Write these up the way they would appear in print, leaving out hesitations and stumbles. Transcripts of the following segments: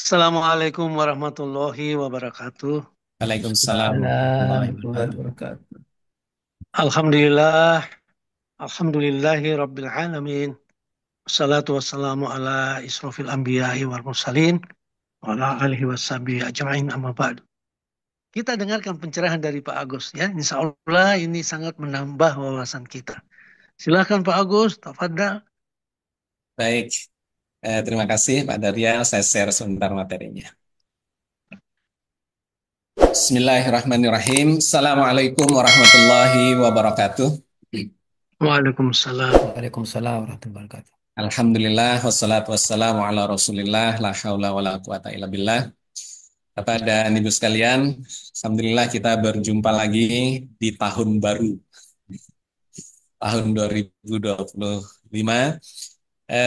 Assalamualaikum warahmatullahi wabarakatuh. Waalaikumsalam warahmatullahi Warahmatullahi wabarakatuh. wabarakatuh. Alhamdulillah, alhamdulillahi rabbil alamin. Wassalatu wassalamu ala israfil anbiya'i wal mursalin wa ala alihi washabihi ajma'in amma ba'du. Kita dengarkan pencerahan dari Pak Agus ya. Insya Allah ini sangat menambah wawasan kita. Silakan Pak Agus, tafadhal. Baik, terima kasih Pak Daria. Saya share sebentar materinya. Bismillahirrahmanirrahim. Assalamualaikum warahmatullahi wabarakatuh. Waalaikumsalam. Waalaikumsalam warahmatullahi wabarakatuh. Alhamdulillah, wassalatu wassalamu ala rasulillah, la haula wa la quwata illa billah. Bapak dan Ibu sekalian, Alhamdulillah kita berjumpa lagi di tahun baru, tahun 2025.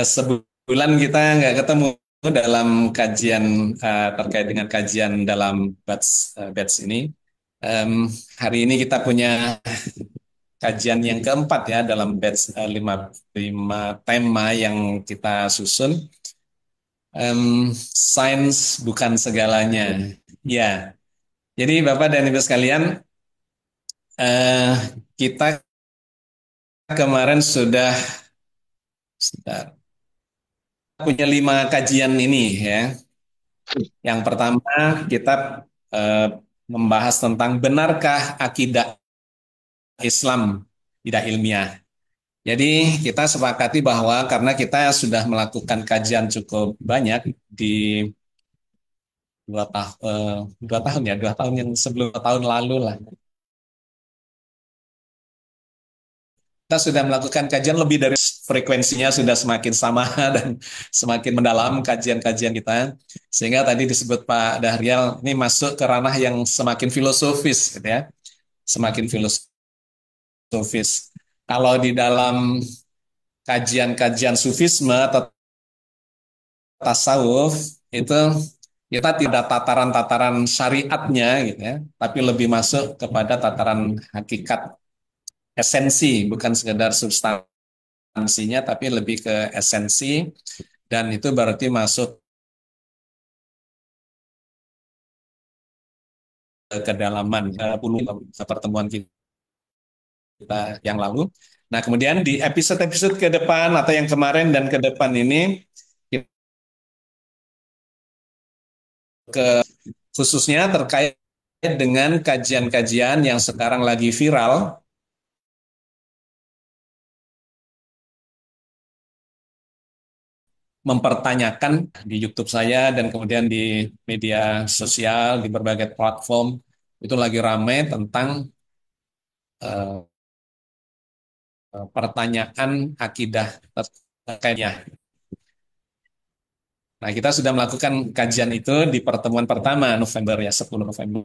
Sebulan kita nggak ketemu dalam kajian terkait dengan kajian dalam batch ini. Hari ini kita punya kajian yang keempat ya dalam batch lima tema yang kita susun. Sains bukan segalanya. Ya, jadi Bapak dan Ibu sekalian, eh, kita kemarin sudah punya 5 kajian ini ya. Yang pertama kita eh, membahas tentang benarkah akidah Islam tidak ilmiah. Jadi kita sepakati bahwa karena kita sudah melakukan kajian cukup banyak di 2 tahun ya, 2 tahun yang sebelum 2 tahun lalu lah. Kita sudah melakukan kajian lebih dari frekuensinya sudah semakin sama dan semakin mendalam kajian-kajian kita. Sehingga tadi disebut Pak Dahrial, ini masuk ke ranah yang semakin filosofis gitu ya. Semakin filosofis. Kalau di dalam kajian-kajian sufisme atau tasawuf itu kita tidak tataran-tataran syariatnya gitu ya, tapi lebih masuk kepada tataran hakikat esensi, bukan sekedar substansinya, tapi lebih ke esensi, dan itu berarti masuk ke kedalaman 10 pertemuan kita yang lalu. Nah, kemudian di episode-episode ke depan atau yang kemarin dan ke depan ini ke khususnya terkait dengan kajian-kajian yang sekarang lagi viral mempertanyakan di YouTube saya dan kemudian di media sosial di berbagai platform itu lagi ramai tentang uh, pertanyaan akidah terkaitnya. Nah, kita sudah melakukan kajian itu di pertemuan pertama November ya, 10 November.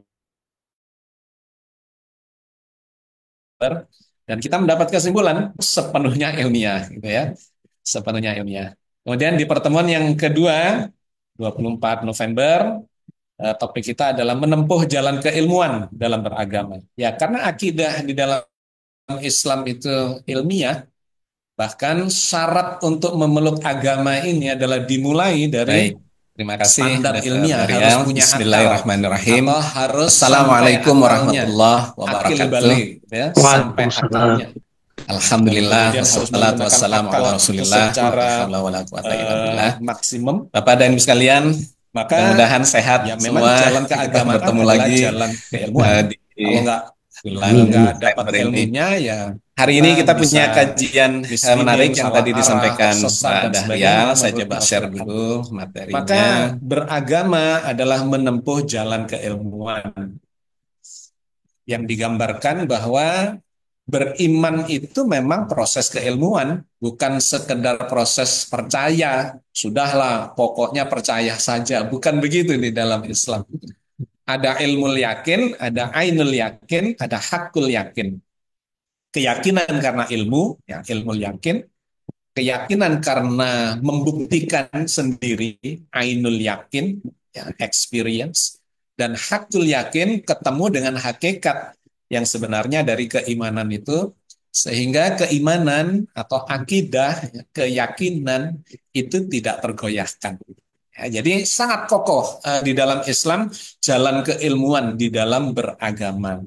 Dan kita mendapat kesimpulan sepenuhnya ilmiah, gitu ya. Sepenuhnya ilmiah. Kemudian di pertemuan yang kedua, 24 November, topik kita adalah menempuh jalan keilmuan dalam beragama. Ya, karena akidah di dalam Islam itu ilmiah, bahkan syarat untuk memeluk agama ini adalah dimulai dari Baik, terima kasih standar Dr. ilmiah, harus Daryl. punya akal Bismillahirrahmanirrahim. atau harus sampai Assalamualaikum akalnya, warahmatullahi akil wabarakatuh. balik, ya, sampai Waalaikumsalam. akalnya. Dan Alhamdulillah, kemudian harus wassalatu menggunakan wassalamu akal ala itu rasulillah, secara la haula wala quwata illa billah. maksimum. Bapak dan Ibu sekalian, Maka mudah-mudahan sehat ya memang semua. jalan Kita keagamaan bertemu adalah lagi jalan keilmuan. di Kalau bulan nggak dapat November ini. ilmunya ya Hari kita ini kita bisa punya kajian menarik misleading, yang salah tadi arah, disampaikan tersesat Pak dan sebagainya Dahrial. Saya menurut coba share masyarakat. dulu Maka materinya. beragama adalah menempuh jalan keilmuan yang digambarkan bahwa beriman itu memang proses keilmuan, bukan sekedar proses percaya. Sudahlah, pokoknya percaya saja. Bukan begitu di dalam Islam. Ada ilmu yakin, ada ainul yakin, ada hakul yakin. Keyakinan karena ilmu, ya ilmu yakin. Keyakinan karena membuktikan sendiri, ainul yakin, ya, experience. Dan hakul yakin ketemu dengan hakikat yang sebenarnya dari keimanan itu, sehingga keimanan atau akidah, keyakinan itu tidak tergoyahkan. Ya, jadi sangat kokoh di dalam Islam jalan keilmuan di dalam beragama.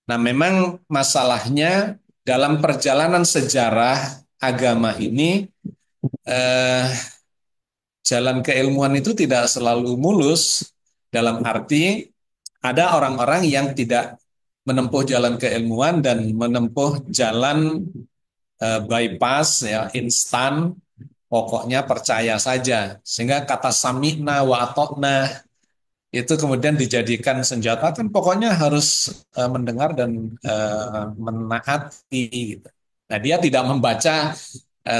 Nah, memang masalahnya dalam perjalanan sejarah agama ini eh, jalan keilmuan itu tidak selalu mulus dalam arti ada orang-orang yang tidak menempuh jalan keilmuan dan menempuh jalan bypass ya instan, pokoknya percaya saja sehingga kata sami'na wa atokna itu kemudian dijadikan senjata kan pokoknya harus mendengar dan menaati gitu. Nah, dia tidak membaca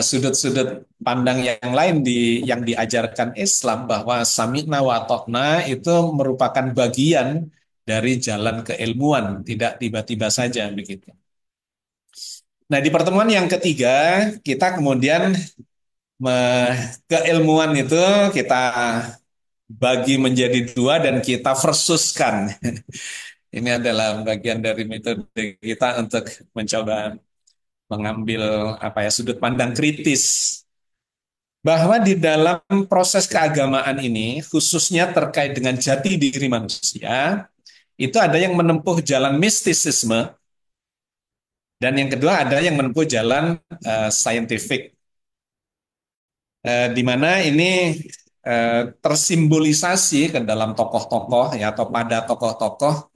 sudut-sudut pandang yang lain yang diajarkan Islam bahwa sami'na wa atokna itu merupakan bagian dari jalan keilmuan, tidak tiba-tiba saja begitu. Nah, di pertemuan yang ketiga kita kemudian keilmuan itu kita bagi menjadi dua dan kita versuskan. Ini adalah bagian dari metode kita untuk mencoba mengambil apa ya sudut pandang kritis bahwa di dalam proses keagamaan ini khususnya terkait dengan jati diri manusia itu ada yang menempuh jalan mistisisme dan yang kedua ada yang menempuh jalan scientific. Di mana ini tersimbolisasi ke dalam tokoh-tokoh ya atau pada tokoh-tokoh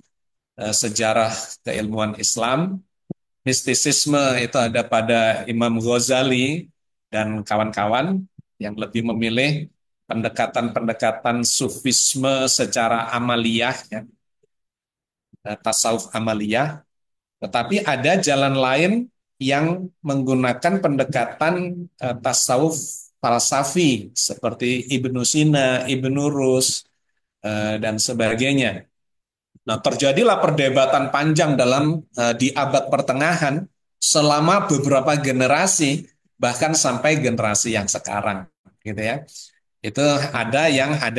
sejarah keilmuan Islam. Mistisisme itu ada pada Imam Ghazali dan kawan-kawan yang lebih memilih pendekatan-pendekatan sufisme secara amaliyah, ya, tasawuf amaliyah. Tetapi ada jalan lain yang menggunakan pendekatan tasawuf falsafi seperti Ibnu Sina, Ibnu Rus, dan sebagainya. Nah, terjadilah perdebatan panjang di abad pertengahan selama beberapa generasi, bahkan sampai generasi yang sekarang, gitu ya. Itu ada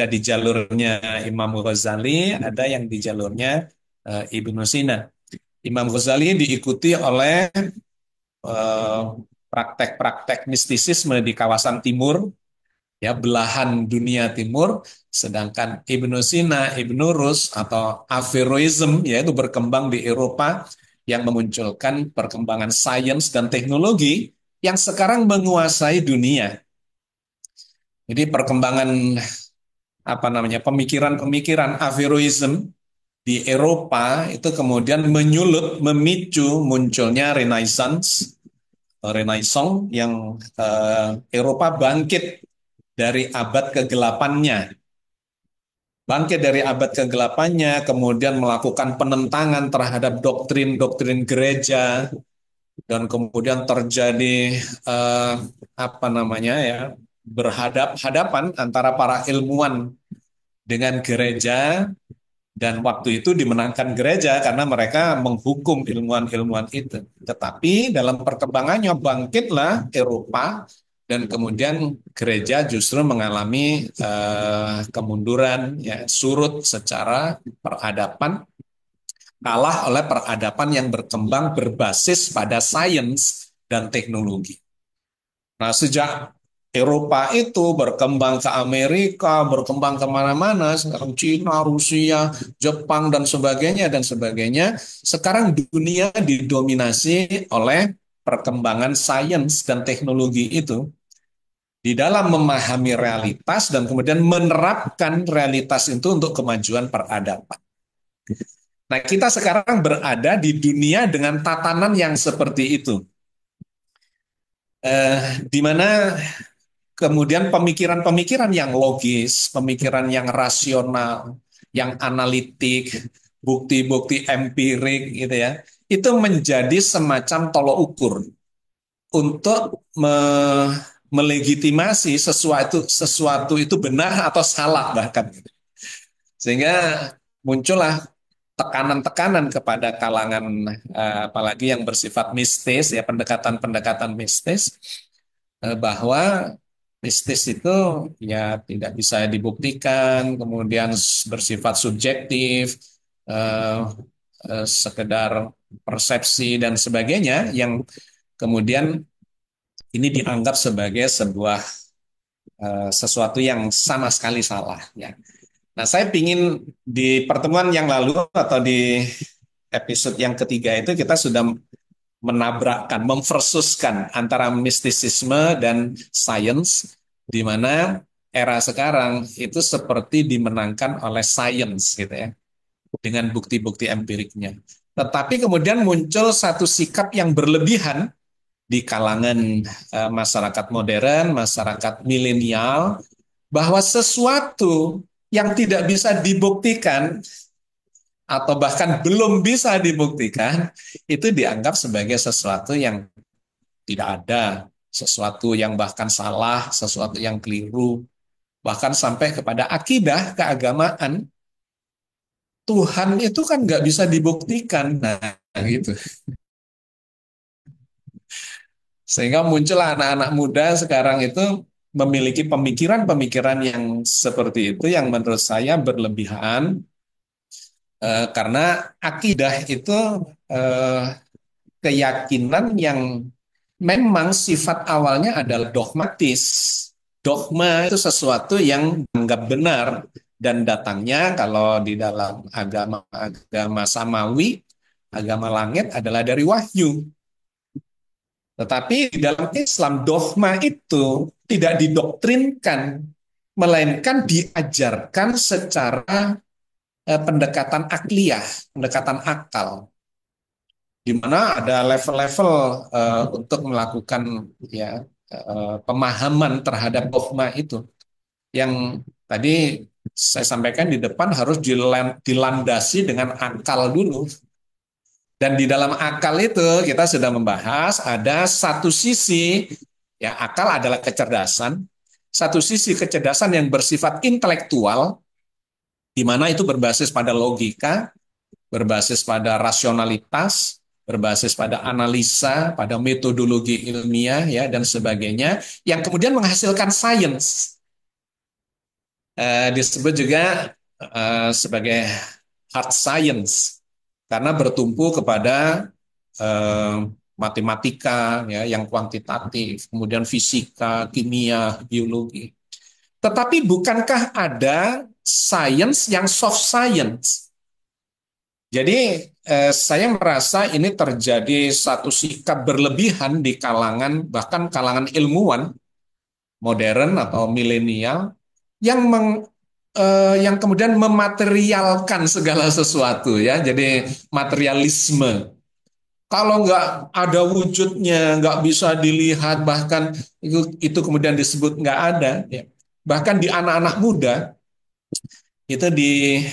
di jalurnya Imam Ghazali, ada yang di jalurnya Ibnu Sina. Imam Ghazali diikuti oleh eh, praktek-praktek mistisisme di kawasan timur, ya belahan dunia timur, sedangkan Ibnu Sina, Ibnu Rus atau Averroism yaitu berkembang di Eropa yang memunculkan perkembangan sains dan teknologi yang sekarang menguasai dunia. Jadi perkembangan apa namanya pemikiran-pemikiran Averroism di Eropa itu kemudian memicu munculnya Renaissance yang Eropa dari abad kegelapannya. Bangkit dari abad kegelapannya, kemudian melakukan penentangan terhadap doktrin-doktrin gereja, dan kemudian terjadi apa namanya ya berhadap-hadapan antara para ilmuwan dengan gereja, dan waktu itu dimenangkan gereja karena mereka menghukum ilmuwan-ilmuwan itu. Tetapi dalam perkembangannya bangkitlah Eropa dan kemudian gereja justru mengalami kemunduran, ya, surut secara peradaban, kalah oleh peradaban yang berkembang berbasis pada sains dan teknologi. Nah, sejak Eropa itu berkembang ke Amerika, berkembang kemana-mana, sekarang Cina, Rusia, Jepang, dan sebagainya, dan sebagainya. Sekarang dunia didominasi oleh perkembangan sains dan teknologi itu di dalam memahami realitas dan kemudian menerapkan realitas itu untuk kemajuan peradaban. Nah, kita sekarang berada di dunia dengan tatanan yang seperti itu. Di mana kemudian pemikiran-pemikiran yang logis, pemikiran yang rasional, yang analitik, bukti-bukti empirik gitu ya, itu menjadi semacam tolok ukur untuk melegitimasi sesuatu itu benar atau salah bahkan. Sehingga muncullah tekanan-tekanan kepada kalangan apalagi yang bersifat mistis ya pendekatan-pendekatan mistis bahwa mistis itu ya tidak bisa dibuktikan, kemudian bersifat subjektif, eh, sekedar persepsi dan sebagainya yang kemudian ini dianggap sebagai sebuah sesuatu yang sama sekali salah ya. Nah, saya pingin di pertemuan yang lalu atau di episode yang ketiga itu kita sudah menabrakkan, memversuskan antara mistisisme dan sains, di mana era sekarang itu seperti dimenangkan oleh sains gitu ya, dengan bukti-bukti empiriknya. Tetapi kemudian muncul satu sikap yang berlebihan di kalangan masyarakat modern, masyarakat milenial, bahwa sesuatu yang tidak bisa dibuktikan atau bahkan belum bisa dibuktikan itu dianggap sebagai sesuatu yang tidak ada, sesuatu yang bahkan salah, sesuatu yang keliru, bahkan sampai kepada akidah keagamaan. Tuhan itu kan nggak bisa dibuktikan, nah gitu. Sehingga muncullah anak-anak muda sekarang itu memiliki pemikiran-pemikiran yang seperti itu yang menurut saya berlebihan, karena akidah itu eh, keyakinan yang memang sifat awalnya adalah dogmatis. Dogma itu sesuatu yang dianggap benar dan datangnya kalau di dalam agama samawi, agama langit adalah dari wahyu. Tetapi di dalam Islam dogma itu tidak didoktrinkan, melainkan diajarkan secara pendekatan akliyah, pendekatan akal, di mana ada level-level untuk melakukan ya pemahaman terhadap dogma itu yang tadi saya sampaikan di depan harus dilandasi dengan akal dulu. Dan di dalam akal itu kita sudah membahas ada satu sisi, ya akal adalah kecerdasan, satu sisi kecerdasan yang bersifat intelektual, di mana itu berbasis pada logika, berbasis pada rasionalitas, berbasis pada analisa, pada metodologi ilmiah ya dan sebagainya, yang kemudian menghasilkan sains. Disebut juga sebagai hard science karena bertumpu kepada eh, matematika ya yang kuantitatif, kemudian fisika, kimia, biologi. Tetapi bukankah ada sains yang soft science? Jadi saya merasa ini terjadi satu sikap berlebihan di kalangan bahkan kalangan ilmuwan modern atau milenial yang yang kemudian mematerialkan segala sesuatu ya. Jadi materialisme. Kalau nggak ada wujudnya, nggak bisa dilihat, bahkan itu kemudian disebut nggak ada. Ya. Bahkan di anak-anak muda, itu di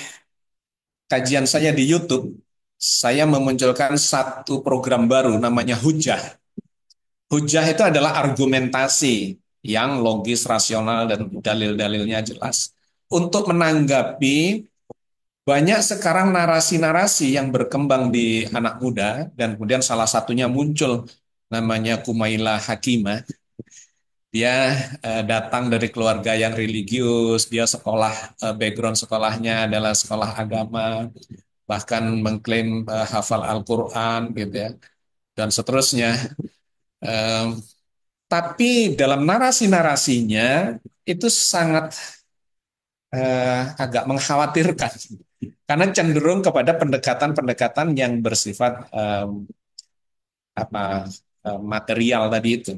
kajian saya di YouTube, saya memunculkan satu program baru namanya Hujah. Hujah itu adalah argumentasi yang logis, rasional, dan dalil-dalilnya jelas. Untuk menanggapi banyak sekarang narasi-narasi yang berkembang di anak muda, dan kemudian salah satunya muncul namanya Kumaila Hakimah. Dia datang dari keluarga yang religius, dia sekolah, background sekolahnya adalah sekolah agama, bahkan mengklaim hafal Al-Quran gitu ya, dan seterusnya. Tapi dalam narasi-narasinya itu sangat agak mengkhawatirkan karena cenderung kepada pendekatan-pendekatan yang bersifat apa material tadi itu,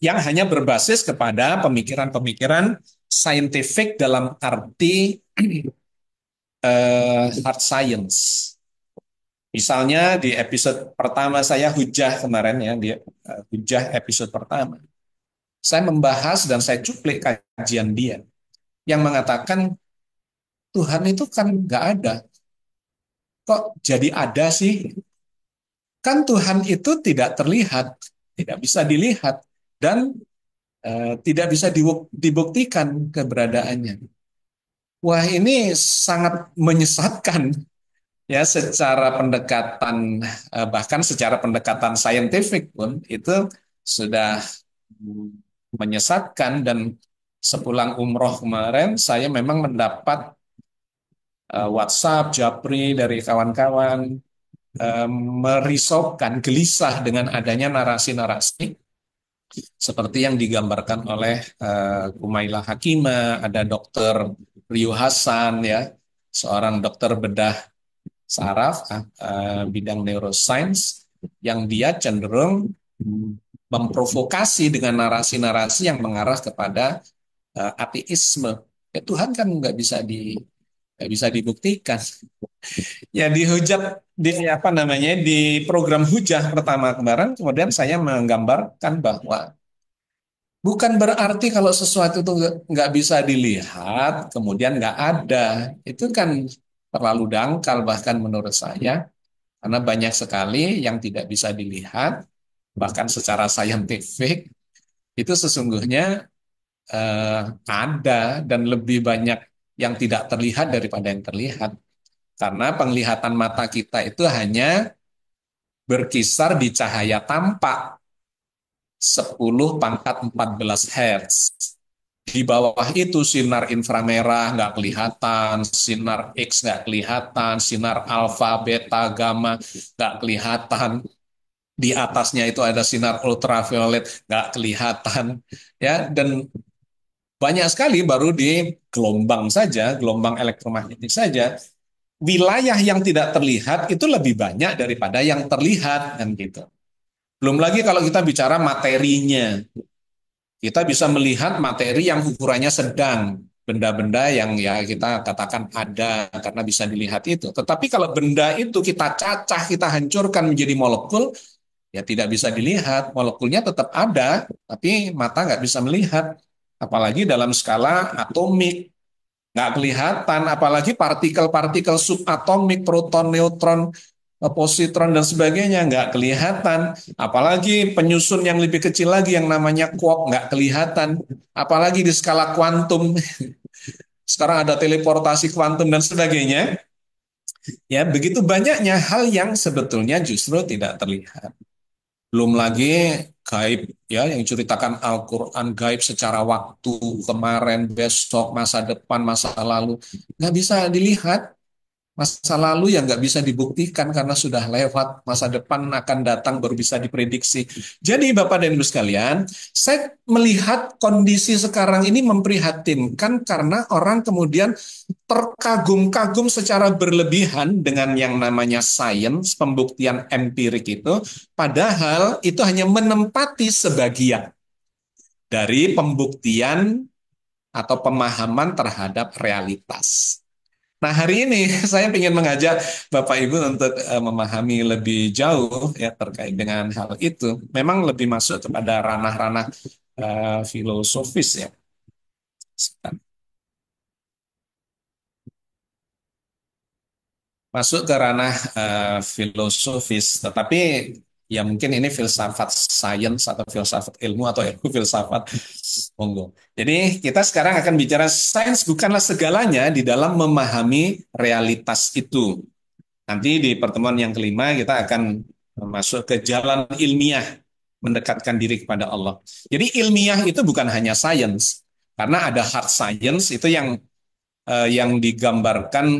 yang hanya berbasis kepada pemikiran-pemikiran saintifik dalam arti hard science. Misalnya di episode pertama saya Hujah kemarin ya, di Hujah episode pertama, saya membahas dan saya cuplik kajian dia yang mengatakan Tuhan itu kan nggak ada. Kok jadi ada sih? Kan Tuhan itu tidak terlihat, tidak bisa dilihat, dan tidak bisa dibuktikan keberadaannya. Wah, ini sangat menyesatkan ya secara pendekatan, bahkan secara pendekatan saintifik pun itu sudah menyesatkan. Dan sepulang umroh kemarin saya memang mendapat WhatsApp, Japri dari kawan-kawan merisaukan, gelisah dengan adanya narasi-narasi seperti yang digambarkan oleh Kumaila Hakimah, ada Dokter Rio Hasan ya, seorang dokter bedah saraf bidang neuroscience yang dia cenderung memprovokasi dengan narasi-narasi yang mengarah kepada ateisme. Ya, Tuhan kan nggak bisa dibuktikan. Ya dihujat di apa namanya di program hujah pertama kemarin, kemudian saya menggambarkan bahwa bukan berarti kalau sesuatu itu nggak bisa dilihat, kemudian nggak ada. Itu kan terlalu dangkal bahkan menurut saya, karena banyak sekali yang tidak bisa dilihat, bahkan secara saintifik, itu sesungguhnya ada dan lebih banyak yang tidak terlihat daripada yang terlihat. Karena penglihatan mata kita itu hanya berkisar di cahaya tampak 10 pangkat 14 Hz. Di bawah itu sinar inframerah nggak kelihatan, sinar X nggak kelihatan, sinar alfa, beta, gamma nggak kelihatan. Di atasnya itu ada sinar ultraviolet nggak kelihatan, ya. Dan banyak sekali baru di gelombang saja, gelombang elektromagnetik saja. Wilayah yang tidak terlihat itu lebih banyak daripada yang terlihat kan gitu. Belum lagi kalau kita bicara materinya, kita bisa melihat materi yang ukurannya sedang, benda-benda yang ya kita katakan ada karena bisa dilihat itu. Tetapi kalau benda itu kita cacah, kita hancurkan menjadi molekul, ya tidak bisa dilihat. Molekulnya tetap ada, tapi mata nggak bisa melihat. Apalagi dalam skala atomik, nggak kelihatan. Apalagi partikel-partikel subatomik, proton, neutron, positron dan sebagainya nggak kelihatan. Apalagi penyusun yang lebih kecil lagi yang namanya quark nggak kelihatan. Apalagi di skala kuantum. Sekarang ada teleportasi kuantum dan sebagainya. Ya, begitu banyaknya hal yang sebetulnya justru tidak terlihat. Belum lagi gaib ya yang diceritakan Al-Qur'an, gaib secara waktu, kemarin, besok, masa depan, masa lalu nggak bisa dilihat. Masa lalu yang nggak bisa dibuktikan karena sudah lewat, masa depan akan datang baru bisa diprediksi. Jadi Bapak dan Ibu sekalian, saya melihat kondisi sekarang ini memprihatinkan karena orang kemudian terkagum-kagum secara berlebihan dengan yang namanya sains, pembuktian empirik itu, padahal itu hanya menempati sebagian dari pembuktian atau pemahaman terhadap realitas. Nah, hari ini saya ingin mengajak Bapak Ibu untuk memahami lebih jauh ya terkait dengan hal itu. Memang lebih masuk kepada ranah-ranah filosofis ya. Masuk ke ranah filosofis, tetapi ya mungkin ini filsafat sains atau filsafat ilmu atau ilmu filsafat monggo. Jadi kita sekarang akan bicara sains bukanlah segalanya di dalam memahami realitas itu. Nanti di pertemuan yang kelima kita akan masuk ke jalan ilmiah mendekatkan diri kepada Allah. Jadi ilmiah itu bukan hanya sains, karena ada hard science itu yang digambarkan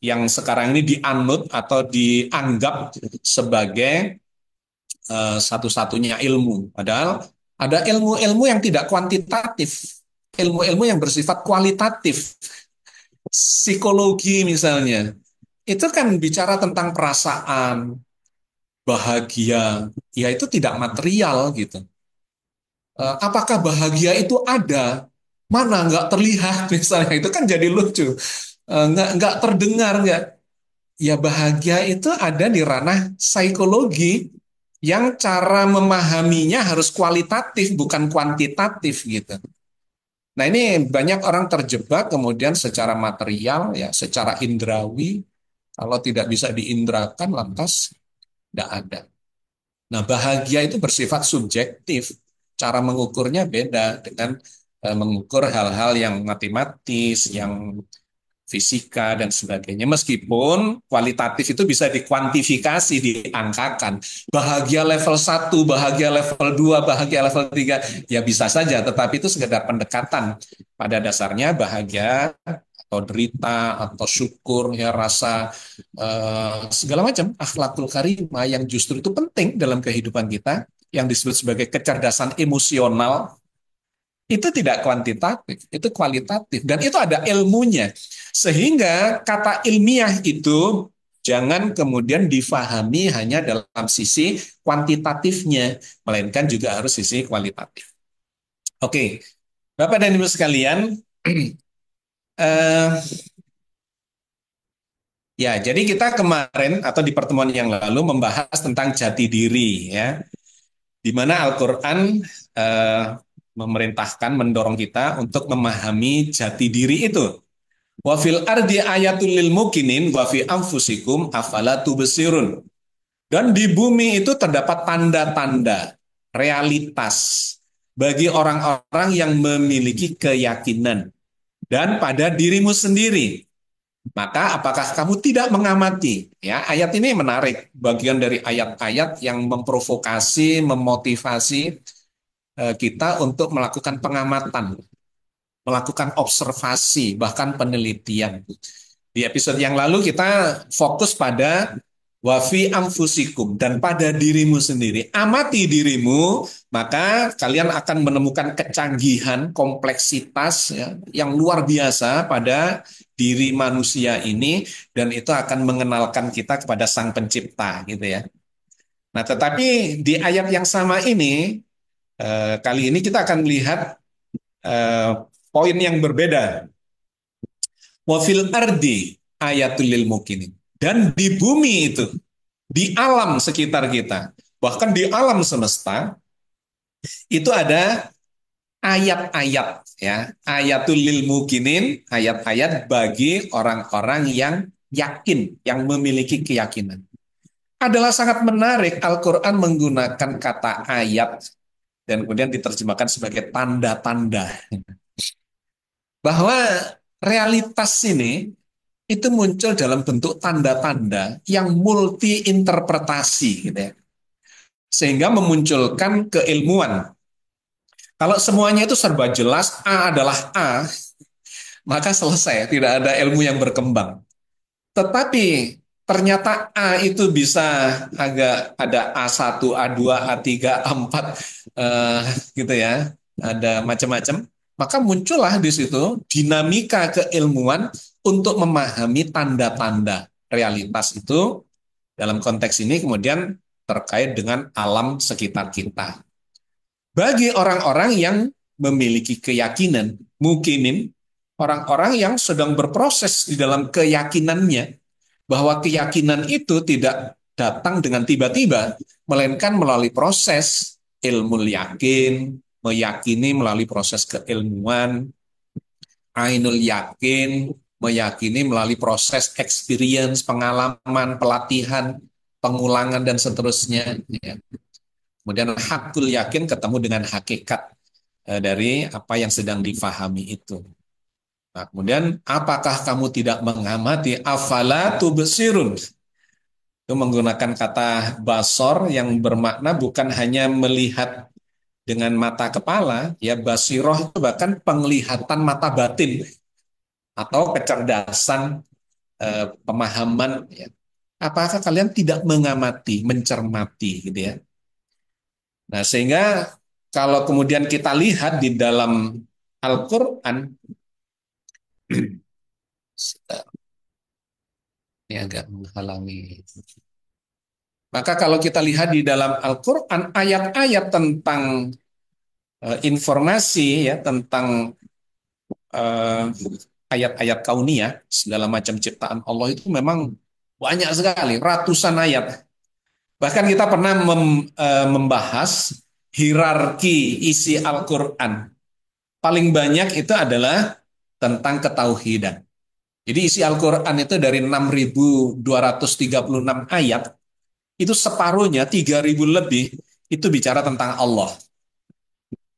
yang sekarang ini dianut atau dianggap sebagai satu-satunya ilmu. Padahal ada ilmu-ilmu yang tidak kuantitatif, ilmu-ilmu yang bersifat kualitatif. Psikologi misalnya, itu kan bicara tentang perasaan, bahagia, ya itu tidak material gitu. Apakah bahagia itu ada? Mana nggak terlihat misalnya, itu kan jadi lucu. Nggak terdengar, nggak. Ya bahagia itu ada di ranah psikologi yang cara memahaminya harus kualitatif bukan kuantitatif gitu. Nah ini banyak orang terjebak kemudian secara material ya secara indrawi kalau tidak bisa diindrakan lantas tidak ada. Nah bahagia itu bersifat subjektif, cara mengukurnya beda dengan mengukur hal-hal yang matematis, yang fisika dan sebagainya. Meskipun kualitatif itu bisa dikuantifikasi, diangkakan. Bahagia level 1, bahagia level 2, bahagia level 3, ya bisa saja. Tetapi itu sekedar pendekatan. Pada dasarnya bahagia atau derita atau syukur, ya rasa segala macam akhlakul karimah yang justru itu penting dalam kehidupan kita. yang disebut sebagai kecerdasan emosional, itu tidak kuantitatif, itu kualitatif. Dan itu ada ilmunya. Sehingga kata ilmiah itu jangan kemudian difahami hanya dalam sisi kuantitatifnya, melainkan juga harus sisi kualitatif. Oke, Bapak dan Ibu sekalian, eh, ya, jadi kita kemarin atau di pertemuan yang lalu membahas tentang jati diri, ya, di mana Al-Quran eh, memerintahkan, mendorong kita untuk memahami jati diri itu. Wa fil ardi ayatul lil mukinin wa fi anfusikum afala tubsirun. Dan di bumi itu terdapat tanda-tanda realitas bagi orang-orang yang memiliki keyakinan dan pada dirimu sendiri. Maka apakah kamu tidak mengamati? Ya, ayat ini menarik, bagian dari ayat-ayat yang memprovokasi, memotivasi kita untuk melakukan pengamatan, melakukan observasi, bahkan penelitian. Di episode yang lalu kita fokus pada wafi anfusikum, dan pada dirimu sendiri. Amati dirimu, maka kalian akan menemukan kecanggihan, kompleksitas, ya, yang luar biasa pada diri manusia ini, dan itu akan mengenalkan kita kepada Sang Pencipta, gitu ya. Nah, tetapi di ayat yang sama ini, kali ini kita akan melihat poin yang berbeda. Wafil ardi ayatul lil mukinin. Dan di bumi itu, di alam sekitar kita, bahkan di alam semesta, itu ada ayat-ayat, ya, ayatul lil mukinin, ayat-ayat bagi orang-orang yang yakin, yang memiliki keyakinan. Adalah sangat menarik Al-Quran menggunakan kata ayat dan kemudian diterjemahkan sebagai tanda-tanda. Bahwa realitas ini itu muncul dalam bentuk tanda-tanda yang multi interpretasi, gitu ya. Sehingga memunculkan keilmuan. Kalau semuanya itu serba jelas, A adalah A, maka selesai, tidak ada ilmu yang berkembang. Tetapi ternyata A itu bisa agak ada A1, A2, A3, A4, gitu ya, ada macam-macam. Maka muncullah di situ dinamika keilmuan untuk memahami tanda-tanda realitas itu, dalam konteks ini kemudian terkait dengan alam sekitar kita. Bagi orang-orang yang memiliki keyakinan, mukinin, orang-orang yang sedang berproses di dalam keyakinannya, bahwa keyakinan itu tidak datang dengan tiba-tiba, melainkan melalui proses ilmu yakin, meyakini melalui proses keilmuan, ainul yakin, meyakini melalui proses experience, pengalaman, pelatihan, pengulangan, dan seterusnya. Ya. Kemudian hakul yakin ketemu dengan hakikat dari apa yang sedang difahami itu. Nah, kemudian apakah kamu tidak mengamati? Afala tubsirun. Itu menggunakan kata basor yang bermakna bukan hanya melihat dengan mata kepala, ya, basiroh itu bahkan penglihatan mata batin atau kecerdasan pemahaman. Ya. Apakah kalian tidak mengamati, mencermati, gitu ya? Nah, sehingga kalau kemudian kita lihat di dalam Al-Quran, ini agak menghalangi. Maka kalau kita lihat di dalam Al-Quran, ayat-ayat tentang informasi, ya, tentang ayat-ayat kauniyah, segala macam ciptaan Allah itu memang banyak sekali, ratusan ayat. Bahkan kita pernah membahas hierarki isi Al-Quran. Paling banyak itu adalah tentang ketauhidan. Jadi isi Al-Quran itu dari 6.236 ayat, itu separuhnya 3.000 lebih, itu bicara tentang Allah.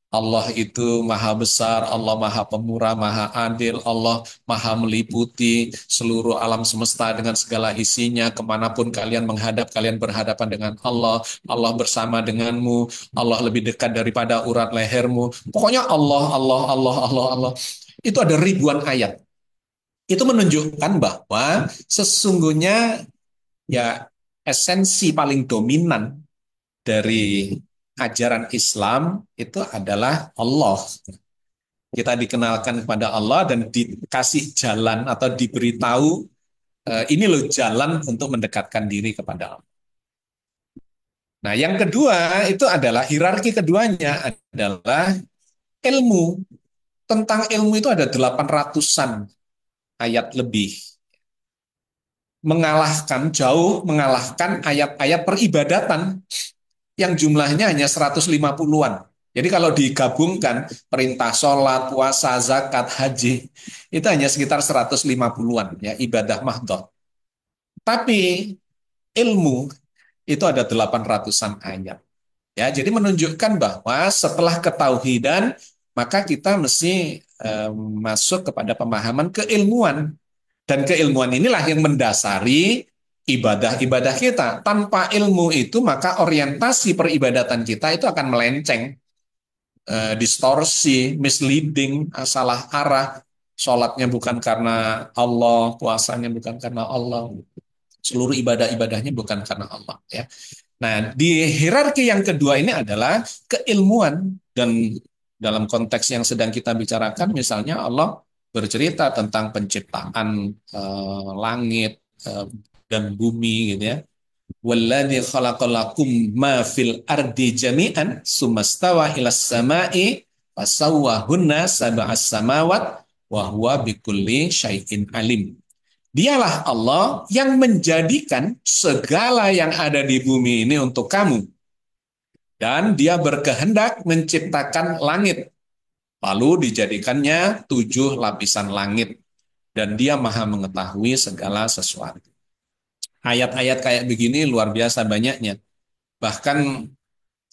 Allah itu maha besar, Allah maha pemurah, maha adil, Allah maha meliputi seluruh alam semesta dengan segala isinya. Kemanapun kalian menghadap, kalian berhadapan dengan Allah. Allah bersama denganmu, Allah lebih dekat daripada urat lehermu. Pokoknya Allah, Allah, Allah, Allah, Allah. Itu ada ribuan ayat. Itu menunjukkan bahwa sesungguhnya, ya, esensi paling dominan dari ajaran Islam itu adalah Allah. Kita dikenalkan kepada Allah dan dikasih jalan atau diberitahu ini loh jalan untuk mendekatkan diri kepada Allah. Nah, yang kedua itu adalah hierarki keduanya adalah ilmu. Tentang ilmu itu ada 800-an ayat lebih. Jauh mengalahkan ayat-ayat peribadatan yang jumlahnya hanya 150-an. Jadi kalau digabungkan perintah sholat, puasa, zakat, haji, itu hanya sekitar 150-an ya ibadah mahdhah. Tapi ilmu itu ada 800-an ayat. Ya, jadi menunjukkan bahwa setelah ketauhidan maka kita mesti masuk kepada pemahaman keilmuan. Dan keilmuan inilah yang mendasari ibadah-ibadah kita. Tanpa ilmu itu maka orientasi peribadatan kita itu akan melenceng, distorsi, misleading, salah arah. Sholatnya bukan karena Allah, puasanya bukan karena Allah, seluruh ibadah-ibadahnya bukan karena Allah. Ya. Nah, di hierarki yang kedua ini adalah keilmuan. Dan dalam konteks yang sedang kita bicarakan, misalnya Allah bercerita tentang penciptaan langit dan bumi, gitu ya. Walladzi khalaqalakum ma fil ardi jami'an sumastawa ilas sama'i fasawwahunna sab'as samawat wa huwa bikulli syai'in alim. Dialah Allah yang menjadikan segala yang ada di bumi ini untuk kamu. Dan dia berkehendak menciptakan langit. Lalu dijadikannya 7 lapisan langit. Dan dia maha mengetahui segala sesuatu. Ayat-ayat kayak begini luar biasa banyaknya. Bahkan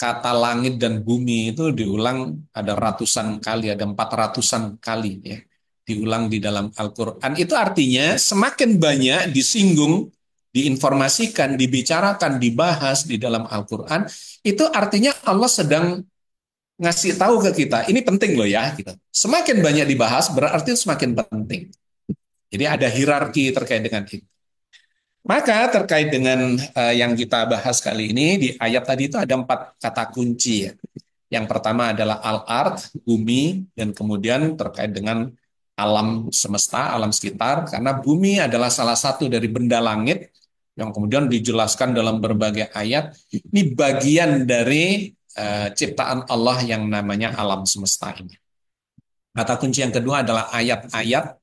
kata langit dan bumi itu diulang ada ratusan kali, ada 400-an kali ya. Diulang di dalam Al-Quran. Itu artinya semakin banyak disinggung, diinformasikan, dibicarakan, dibahas di dalam Al-Quran, itu artinya Allah sedang ngasih tahu ke kita, ini penting loh ya. Gitu. Semakin banyak dibahas berarti semakin penting. Jadi ada hierarki terkait dengan itu. Maka terkait dengan yang kita bahas kali ini, di ayat tadi itu ada 4 kata kunci ya. Yang pertama adalah al-ard, bumi, dan kemudian terkait dengan alam semesta, alam sekitar, karena bumi adalah salah satu dari benda langit yang kemudian dijelaskan dalam berbagai ayat. Ini bagian dari ciptaan Allah yang namanya alam semesta ini. Kata kunci yang kedua adalah ayat-ayat,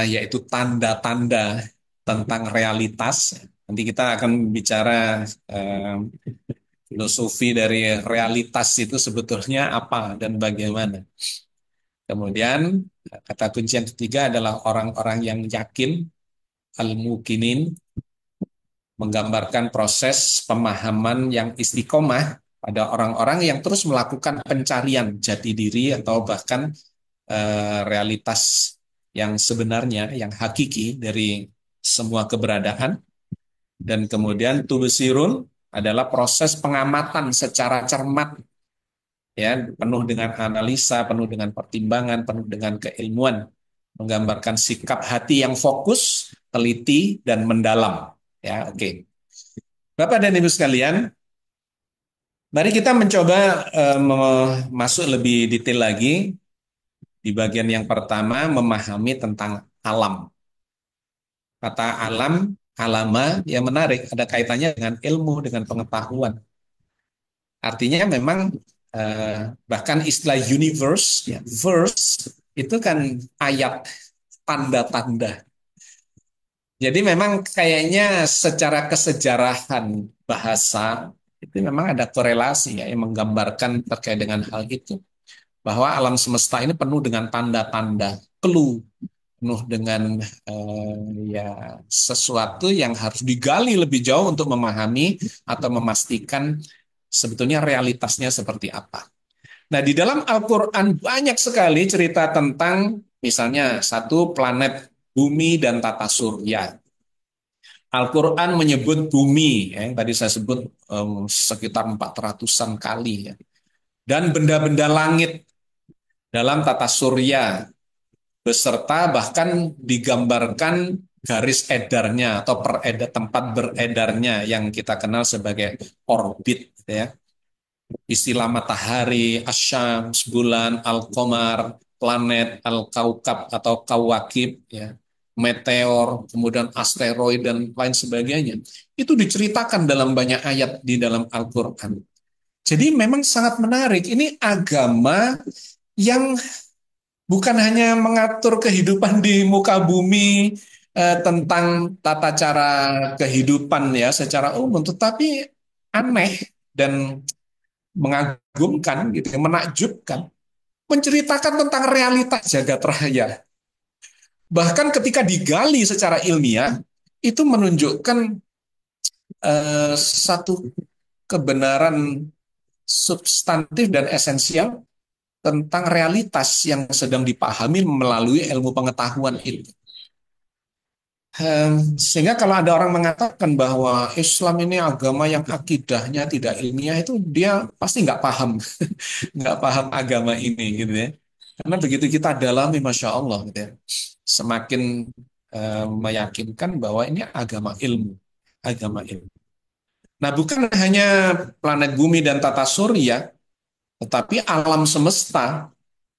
yaitu tanda-tanda tentang realitas. Nanti kita akan bicara filosofi dari realitas itu sebetulnya apa dan bagaimana. Kemudian kata kunci yang ketiga adalah orang-orang yang yakin, al-mukinin, menggambarkan proses pemahaman yang istiqomah pada orang-orang yang terus melakukan pencarian jati diri atau bahkan realitas yang sebenarnya, yang hakiki dari semua keberadaan. Dan kemudian tubsirun adalah proses pengamatan secara cermat, ya, penuh dengan analisa, penuh dengan pertimbangan, penuh dengan keilmuan, menggambarkan sikap hati yang fokus, teliti, dan mendalam. Ya, oke. Bapak dan Ibu sekalian, mari kita mencoba masuk lebih detail lagi di bagian yang pertama, memahami tentang alam. Kata alam, alama, yang menarik, ada kaitannya dengan ilmu, dengan pengetahuan. Artinya memang bahkan istilah universe, ya, verse, itu kan ayat, tanda-tanda. Jadi memang kayaknya secara kesejarahan bahasa, itu memang ada korelasi ya, yang menggambarkan terkait dengan hal itu. Bahwa alam semesta ini penuh dengan tanda-tanda, clue, penuh dengan ya sesuatu yang harus digali lebih jauh untuk memahami atau memastikan sebetulnya realitasnya seperti apa. Nah, di dalam Al-Quran banyak sekali cerita tentang misalnya satu planet bumi dan tata surya. Al-Quran menyebut bumi, yang tadi saya sebut sekitar 400-an kali ya. Dan benda-benda langit dalam tata surya, beserta bahkan digambarkan garis edarnya atau tempat beredarnya yang kita kenal sebagai orbit. ya. Istilah matahari, asyams, bulan, al-qamar, planet, al-kaukab atau kawakib, ya, meteor, kemudian asteroid dan lain sebagainya. Itu diceritakan dalam banyak ayat di dalam Al-Qur'an. Jadi memang sangat menarik. Ini agama yang bukan hanya mengatur kehidupan di muka bumi, tentang tata cara kehidupan ya secara umum, tetapi aneh dan mengagumkan gitu, ya, menakjubkan, menceritakan tentang realitas jagat raya. Bahkan ketika digali secara ilmiah, itu menunjukkan satu kebenaran substantif dan esensial tentang realitas yang sedang dipahami melalui ilmu pengetahuan itu. Sehingga kalau ada orang mengatakan bahwa Islam ini agama yang akidahnya tidak ilmiah, itu dia pasti nggak paham, nggak paham agama ini gitu ya. Karena begitu kita dalami, masya Allah, gitu ya, semakin meyakinkan bahwa ini agama ilmu, agama ilmu. Nah, bukan hanya planet bumi dan tata surya, tetapi alam semesta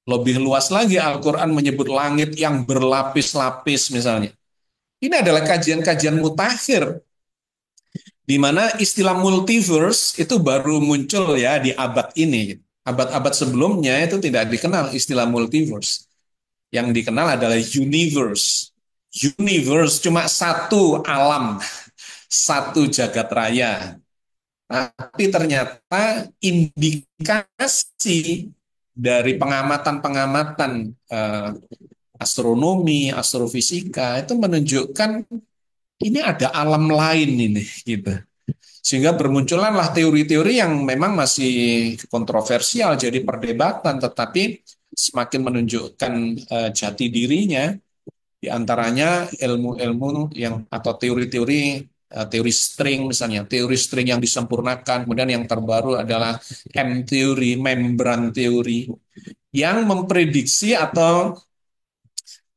lebih luas lagi. Al-Quran menyebut langit yang berlapis-lapis misalnya. Ini adalah kajian-kajian mutakhir, di mana istilah multiverse itu baru muncul ya di abad ini. Abad-abad sebelumnya itu tidak dikenal istilah multiverse. Yang dikenal adalah universe. Universe cuma satu alam, satu jagat raya. Tapi ternyata indikasi dari pengamatan-pengamatan astronomi, astrofisika itu menunjukkan ini ada alam lain ini gitu. Sehingga bermunculanlah teori-teori yang memang masih kontroversial jadi perdebatan, tetapi semakin menunjukkan jati dirinya, di antaranya ilmu-ilmu yang atau teori-teori, teori string misalnya, teori string yang disempurnakan. Kemudian yang terbaru adalah M-teori, membran teori, yang memprediksi atau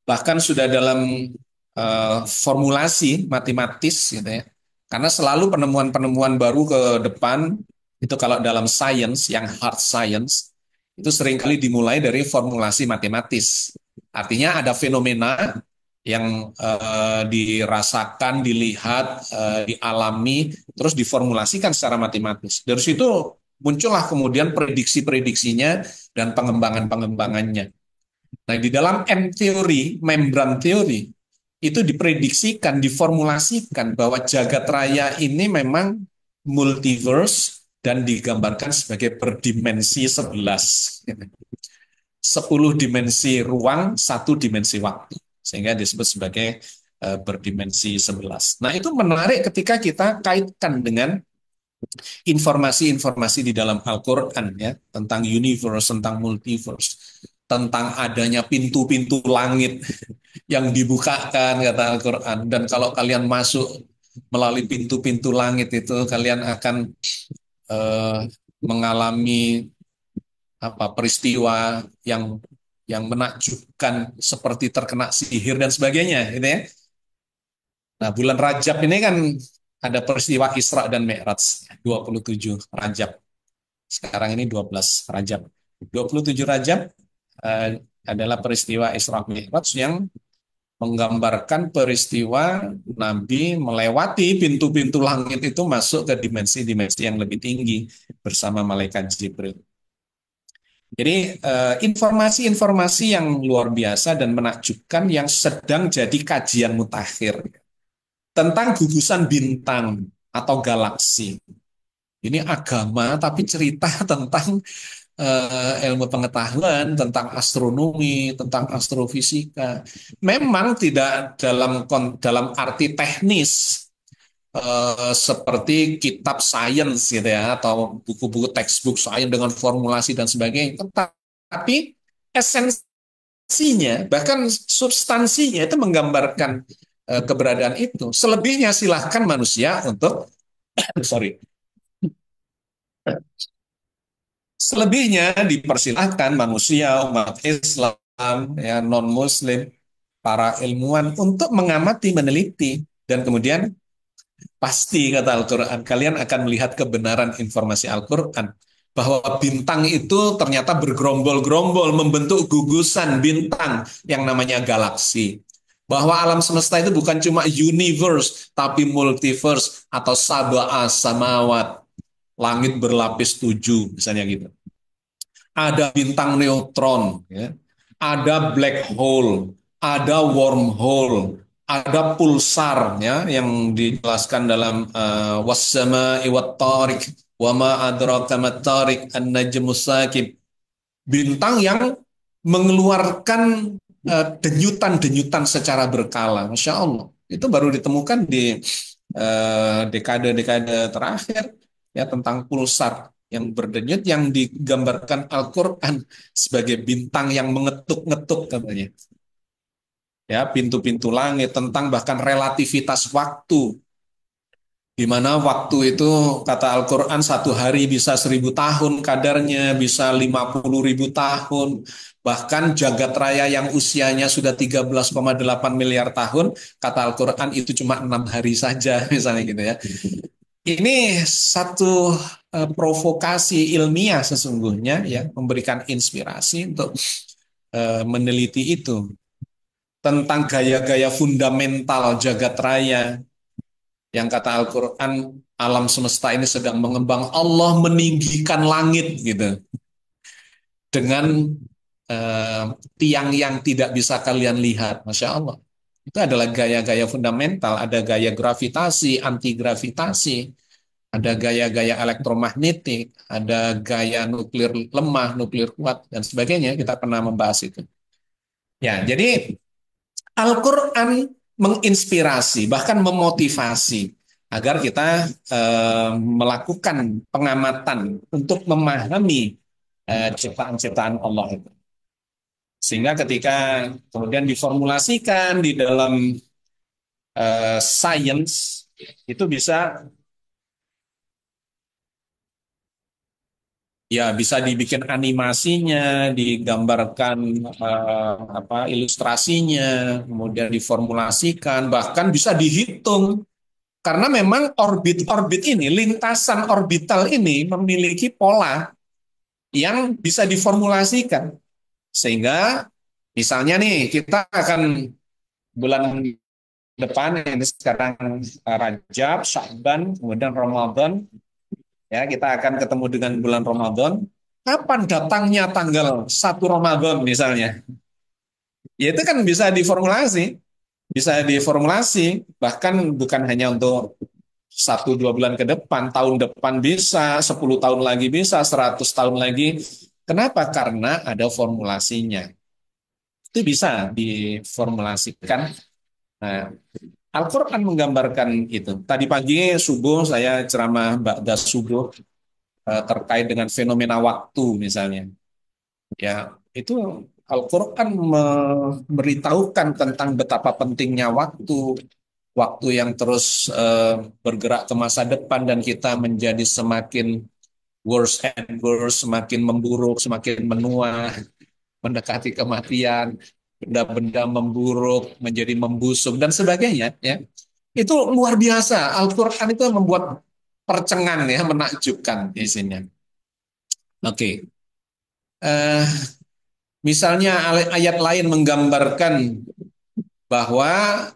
bahkan sudah dalam formulasi matematis gitu ya. Karena selalu penemuan-penemuan baru ke depan itu kalau dalam science yang hard science itu seringkali dimulai dari formulasi matematis. Artinya ada fenomena yang dirasakan, dilihat, dialami, terus diformulasikan secara matematis. Dari situ muncullah kemudian prediksi-prediksinya dan pengembangan-pengembangannya. Nah, di dalam M-teori, membran teori, itu diprediksikan, diformulasikan bahwa jagat raya ini memang multiverse dan digambarkan sebagai berdimensi 11. 10 dimensi ruang, 1 dimensi waktu. Sehingga disebut sebagai berdimensi 11. Nah, itu menarik ketika kita kaitkan dengan informasi-informasi di dalam Al-Quran ya, tentang universe, tentang multiverse, tentang adanya pintu-pintu langit yang dibukakan, kata Al-Quran. Dan kalau kalian masuk melalui pintu-pintu langit itu, kalian akan mengalami peristiwa yang menakjubkan seperti terkena sihir dan sebagainya, gitu ya. Nah, bulan Rajab ini kan ada peristiwa Isra dan Mi'raj, 27 Rajab. Sekarang ini 12 Rajab. 27 Rajab adalah peristiwa Isra Mi'raj yang menggambarkan peristiwa Nabi melewati pintu-pintu langit itu masuk ke dimensi-dimensi yang lebih tinggi bersama malaikat Jibril. Jadi informasi-informasi yang luar biasa dan menakjubkan yang sedang jadi kajian mutakhir tentang gugusan bintang atau galaksi. Ini agama tapi cerita tentang ilmu pengetahuan, tentang astronomi, tentang astrofisika. Memang tidak dalam arti teknis seperti kitab sains gitu ya, atau buku-buku textbook sains dengan formulasi dan sebagainya. Tapi esensinya, bahkan substansinya itu menggambarkan keberadaan itu. Selebihnya silahkan manusia untuk sorry. Selebihnya dipersilahkan manusia, umat Islam, ya, non-Muslim, para ilmuwan untuk mengamati, meneliti, dan kemudian Pasti kata Al-Quran, kalian akan melihat kebenaran informasi Al-Quran. Bahwa bintang itu ternyata bergerombol-gerombol, membentuk gugusan bintang yang namanya galaksi. Bahwa alam semesta itu bukan cuma universe, tapi multiverse atau sab'a samawat. Langit berlapis 7, misalnya gitu. Ada bintang neutron, ya. Ada black hole, ada wormhole, ada pulsar, ya, yang dijelaskan dalam wassama'i wattariq wama adraka mattariq an-najmus sakib. Bintang yang mengeluarkan denyutan-denyutan secara berkala. Masya Allah. Itu baru ditemukan di dekade-dekade terakhir, ya, tentang pulsar yang berdenyut yang digambarkan Al-Quran sebagai bintang yang mengetuk-ngetuk katanya. Ya, pintu-pintu langit, tentang bahkan relativitas waktu, di mana waktu itu kata Al-Quran 1 hari bisa 1.000 tahun kadarnya, bisa 50.000 tahun, bahkan jagat raya yang usianya sudah 13,8 miliar tahun, kata Al-Quran itu cuma 6 hari saja, misalnya gitu ya. Ini satu provokasi ilmiah sesungguhnya, ya, memberikan inspirasi untuk meneliti itu, tentang gaya-gaya fundamental jagat raya, yang kata Al-Quran, alam semesta ini sedang mengembang. Allah meninggikan langit gitu dengan tiang yang tidak bisa kalian lihat. Masya Allah. Itu adalah gaya-gaya fundamental. Ada gaya gravitasi, anti gravitasi, ada gaya-gaya elektromagnetik, ada gaya nuklir lemah, nuklir kuat, dan sebagainya. Kita pernah membahas itu. Ya, jadi Al-Quran menginspirasi, bahkan memotivasi agar kita melakukan pengamatan untuk memahami ciptaan-ciptaan Allah itu. Sehingga ketika kemudian diformulasikan di dalam sains, itu bisa, ya, bisa dibikin animasinya, digambarkan ilustrasinya, kemudian diformulasikan, bahkan bisa dihitung. Karena memang orbit-orbit ini, lintasan orbital ini memiliki pola yang bisa diformulasikan. Sehingga misalnya nih, kita akan bulan depan, ini sekarang Rajab, Sya'ban, kemudian Ramadan, ya, kita akan ketemu dengan bulan Ramadan. Kapan datangnya tanggal 1 Ramadan misalnya? Ya itu kan bisa diformulasi, bahkan bukan hanya untuk 1-2 bulan ke depan, tahun depan bisa, 10 tahun lagi bisa, 100 tahun lagi. Kenapa? Karena ada formulasinya. Itu bisa diformulasikan. Nah, Al-Quran menggambarkan itu. Tadi pagi subuh saya ceramah ba'da subuh terkait dengan fenomena waktu misalnya. Ya, itu Al-Quran memberitahukan tentang betapa pentingnya waktu, waktu yang terus bergerak ke masa depan, dan kita menjadi semakin worse and worse, semakin memburuk, semakin menua, mendekati kematian, benda-benda memburuk, menjadi membusuk, dan sebagainya. Ya, itu luar biasa. Al-Quran itu membuat percengan, ya, menakjubkan isinya. Oke. Misalnya ayat lain menggambarkan bahwa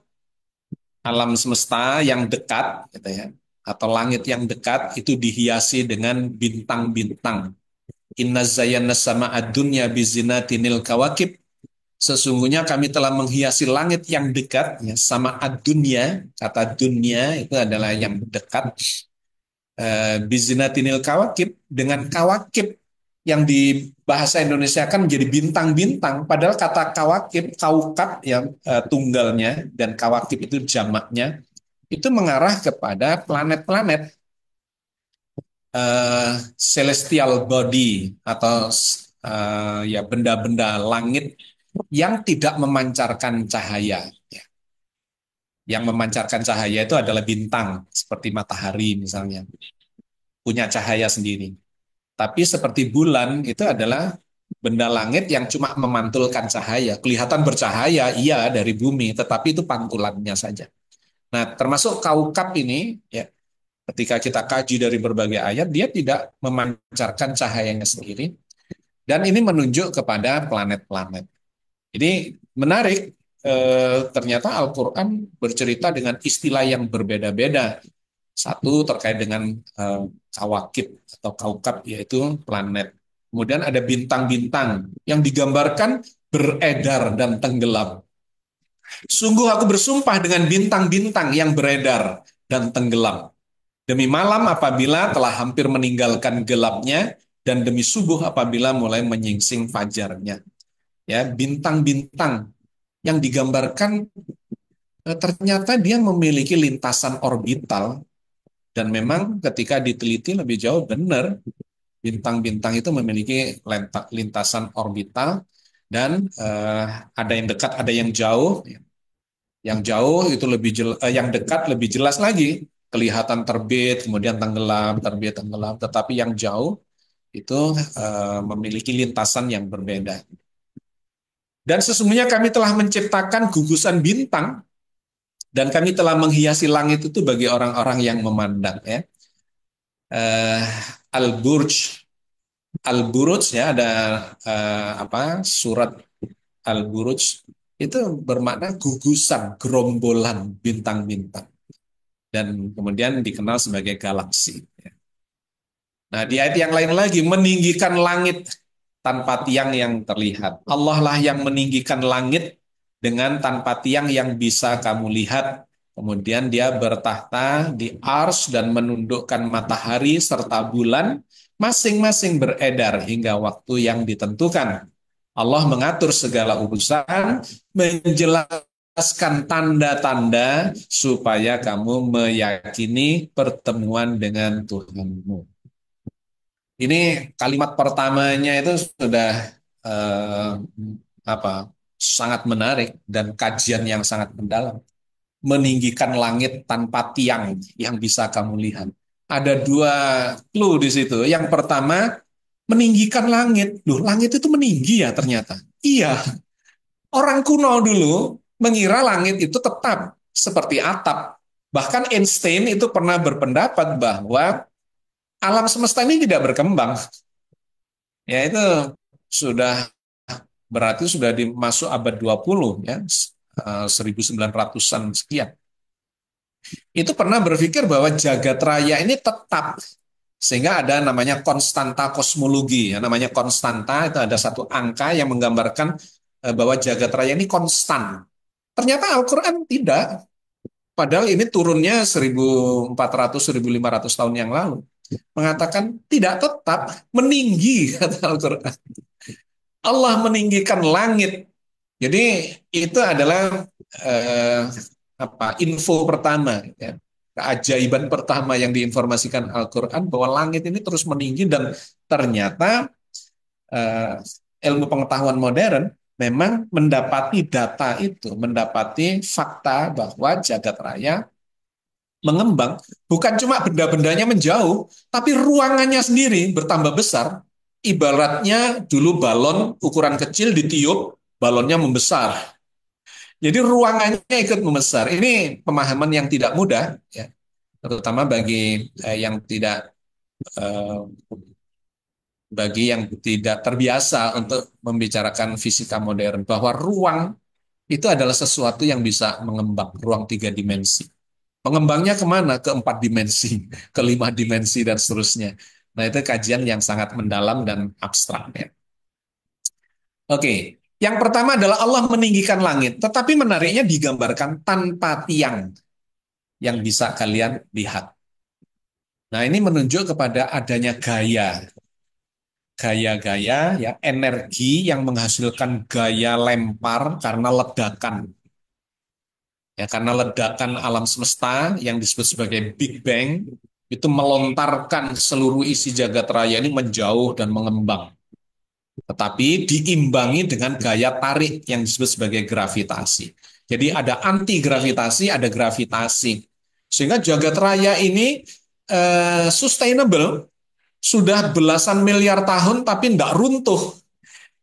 alam semesta yang dekat, gitu ya, atau langit yang dekat itu dihiasi dengan bintang-bintang. Inna zayyana sama'ad dunya bizinatinil kawakib. Sesungguhnya kami telah menghiasi langit yang dekat, ya, sama ad-dunya, kata dunia itu adalah yang dekat, bizinatinil kawakib, dengan kawakib yang di bahasa Indonesia kan menjadi bintang-bintang, padahal kata kawakib, kaukab yang tunggalnya, dan kawakib itu jamaknya, itu mengarah kepada planet-planet, celestial body, atau ya, benda-benda langit yang tidak memancarkan cahaya. Ya. Yang memancarkan cahaya itu adalah bintang, seperti matahari misalnya, punya cahaya sendiri. Tapi seperti bulan itu adalah benda langit yang cuma memantulkan cahaya. Kelihatan bercahaya, iya, dari bumi, tetapi itu pantulannya saja. Nah, termasuk kaukab ini, ya, ketika kita kaji dari berbagai ayat, dia tidak memancarkan cahayanya sendiri, dan ini menunjuk kepada planet-planet. Ini menarik, ternyata Al-Quran bercerita dengan istilah yang berbeda-beda. Satu terkait dengan kawakib atau kaukab, yaitu planet. Kemudian ada bintang-bintang yang digambarkan beredar dan tenggelam. Sungguh aku bersumpah dengan bintang-bintang yang beredar dan tenggelam. Demi malam apabila telah hampir meninggalkan gelapnya, dan demi subuh apabila mulai menyingsing fajarnya. Ya, bintang-bintang yang digambarkan ternyata dia memiliki lintasan orbital, dan memang ketika diteliti lebih jauh benar bintang-bintang itu memiliki lintasan orbital, dan ada yang dekat, ada yang jauh. Yang jauh itu yang dekat lebih jelas lagi, kelihatan terbit, kemudian tenggelam, terbit, tenggelam. Tetapi yang jauh itu memiliki lintasan yang berbeda. Dan sesungguhnya kami telah menciptakan gugusan bintang, dan kami telah menghiasi langit itu bagi orang-orang yang memandang. Ya. Uh, Al-Burj, Al-Buruj, ya, ada surat Al-Buruj itu bermakna gugusan, gerombolan bintang-bintang, dan kemudian dikenal sebagai galaksi. Nah, di ayat yang lain lagi, meninggikan langit tanpa tiang yang terlihat. Allah lah yang meninggikan langit dengan tanpa tiang yang bisa kamu lihat. Kemudian dia bertahta di ars dan menundukkan matahari serta bulan, masing-masing beredar hingga waktu yang ditentukan. Allah mengatur segala urusan, menjelaskan tanda-tanda supaya kamu meyakini pertemuan dengan Tuhanmu. Ini kalimat pertamanya itu sudah eh, sangat menarik dan kajian yang sangat mendalam. Meninggikan langit tanpa tiang yang bisa kamu lihat. Ada dua clue di situ. Yang pertama, meninggikan langit. Loh, langit itu meninggi ya ternyata. Iya, orang kuno dulu mengira langit itu tetap seperti atap. Bahkan Einstein itu pernah berpendapat bahwa alam semesta ini tidak berkembang. Ya, itu sudah berarti sudah masuk abad 20, ya, 1900-an sekian. Itu pernah berpikir bahwa jagat raya ini tetap, sehingga ada namanya konstanta kosmologi. Ya, namanya konstanta itu ada satu angka yang menggambarkan bahwa jagat raya ini konstan. Ternyata Al-Quran tidak. Padahal ini turunnya 1400-1500 tahun yang lalu. Mengatakan tidak tetap, meninggi, kata Al-Quran. Allah meninggikan langit. Jadi itu adalah info pertama, ya. Keajaiban pertama yang diinformasikan Al-Quran, bahwa langit ini terus meninggi, dan ternyata ilmu pengetahuan modern memang mendapati data itu, mendapati fakta bahwa jagat raya mengembang, bukan cuma benda-bendanya menjauh, tapi ruangannya sendiri bertambah besar. Ibaratnya dulu balon ukuran kecil ditiup, balonnya membesar. Jadi ruangannya ikut membesar. Ini pemahaman yang tidak mudah, ya, terutama bagi eh, yang tidak terbiasa untuk membicarakan fisika modern, bahwa ruang itu adalah sesuatu yang bisa mengembang, ruang 3 dimensi. Pengembangnya kemana? Ke 4 dimensi, ke 5 dimensi, dan seterusnya. Nah, itu kajian yang sangat mendalam dan abstrak. Ya. Oke, yang pertama adalah Allah meninggikan langit, tetapi menariknya digambarkan tanpa tiang yang bisa kalian lihat. Nah, ini menunjuk kepada adanya gaya-gaya, ya, energi yang menghasilkan gaya lempar karena ledakan. Ya, karena ledakan alam semesta yang disebut sebagai Big Bang itu melontarkan seluruh isi jagat raya ini menjauh dan mengembang. Tetapi diimbangi dengan gaya tarik yang disebut sebagai gravitasi. Jadi ada anti gravitasi, ada gravitasi. Sehingga jagat raya ini sustainable, sudah belasan miliar tahun tapi tidak runtuh.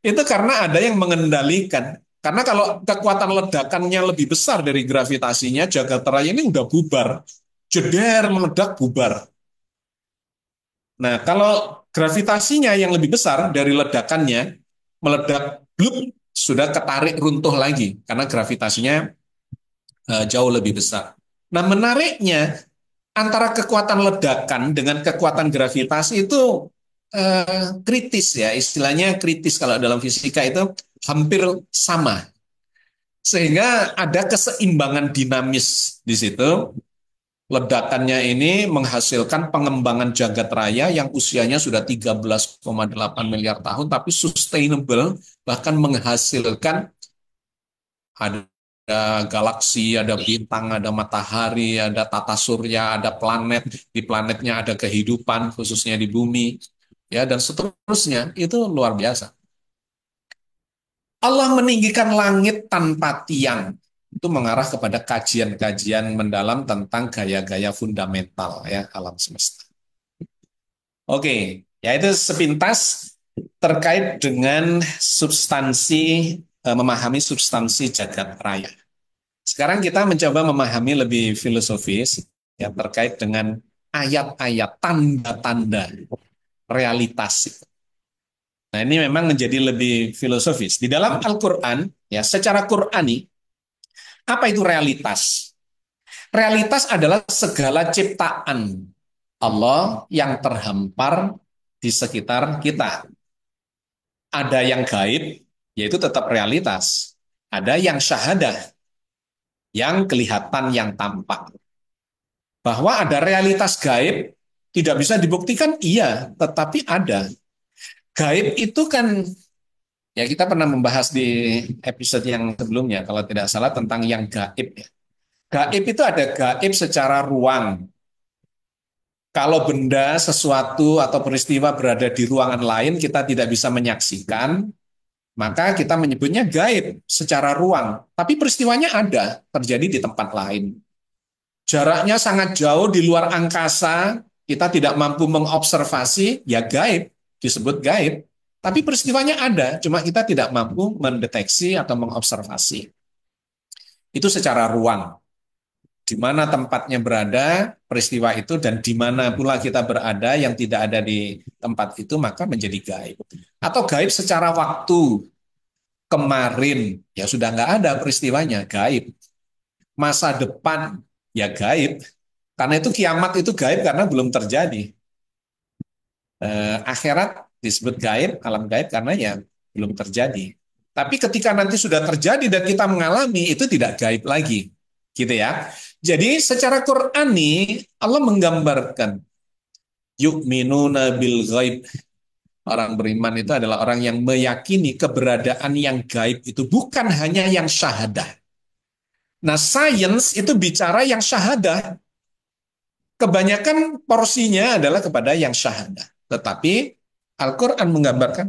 Itu karena ada yang mengendalikan. Karena kalau kekuatan ledakannya lebih besar dari gravitasinya, jagat raya ini udah bubar. Jeder, meledak, bubar. Nah, kalau gravitasinya yang lebih besar dari ledakannya, meledak, blub, sudah ketarik runtuh lagi. Karena gravitasinya jauh lebih besar. Nah, menariknya, antara kekuatan ledakan dengan kekuatan gravitasi itu kritis ya, istilahnya kritis kalau dalam fisika itu hampir sama. Sehingga ada keseimbangan dinamis di situ. Ledakannya ini menghasilkan pengembangan jagat raya yang usianya sudah 13,8 miliar tahun, tapi sustainable, bahkan menghasilkan ada galaksi, ada bintang, ada matahari, ada tata surya, ada planet, di planetnya ada kehidupan, khususnya di bumi, ya dan seterusnya. Itu luar biasa. Allah meninggikan langit tanpa tiang. Itu mengarah kepada kajian-kajian mendalam tentang gaya-gaya fundamental ya alam semesta. Oke, ya itu sepintas terkait dengan substansi, memahami substansi jagat raya. Sekarang kita mencoba memahami lebih filosofis ya terkait dengan ayat-ayat, tanda-tanda realitas. Nah, ini memang menjadi lebih filosofis. Di dalam Al-Qur'an, ya secara Qur'ani, apa itu realitas? Realitas adalah segala ciptaan Allah yang terhampar di sekitar kita. Ada yang gaib, yaitu tetap realitas. Ada yang syahadah, yang kelihatan, yang tampak. Bahwa ada realitas gaib, tidak bisa dibuktikan, iya, tetapi ada. Gaib itu kan, ya kita pernah membahas di episode yang sebelumnya, kalau tidak salah tentang yang gaib. Ya. Gaib itu ada gaib secara ruang. Kalau benda, sesuatu, atau peristiwa berada di ruangan lain, kita tidak bisa menyaksikan, maka kita menyebutnya gaib secara ruang. Tapi peristiwanya ada, terjadi di tempat lain. Jaraknya sangat jauh di luar angkasa, kita tidak mampu mengobservasi, ya gaib, disebut gaib. Tapi peristiwanya ada, cuma kita tidak mampu mendeteksi atau mengobservasi. Itu secara ruang. Di mana tempatnya berada, peristiwa itu, dan di mana pula kita berada yang tidak ada di tempat itu, maka menjadi gaib. Atau gaib secara waktu. Kemarin, ya sudah nggak ada peristiwanya, gaib. Masa depan, ya gaib. Karena itu kiamat itu gaib karena belum terjadi. Akhirat disebut gaib, alam gaib karena ya belum terjadi. Tapi ketika nanti sudah terjadi dan kita mengalami, itu tidak gaib lagi. Gitu ya. Jadi secara Qur'ani, Allah menggambarkan yu'minuna bil ghaib. Orang beriman itu adalah orang yang meyakini keberadaan yang gaib itu bukan hanya yang syahadah. Nah, sains itu bicara yang syahadah. Kebanyakan porsinya adalah kepada yang syahadah. Tetapi Al-Quran menggambarkan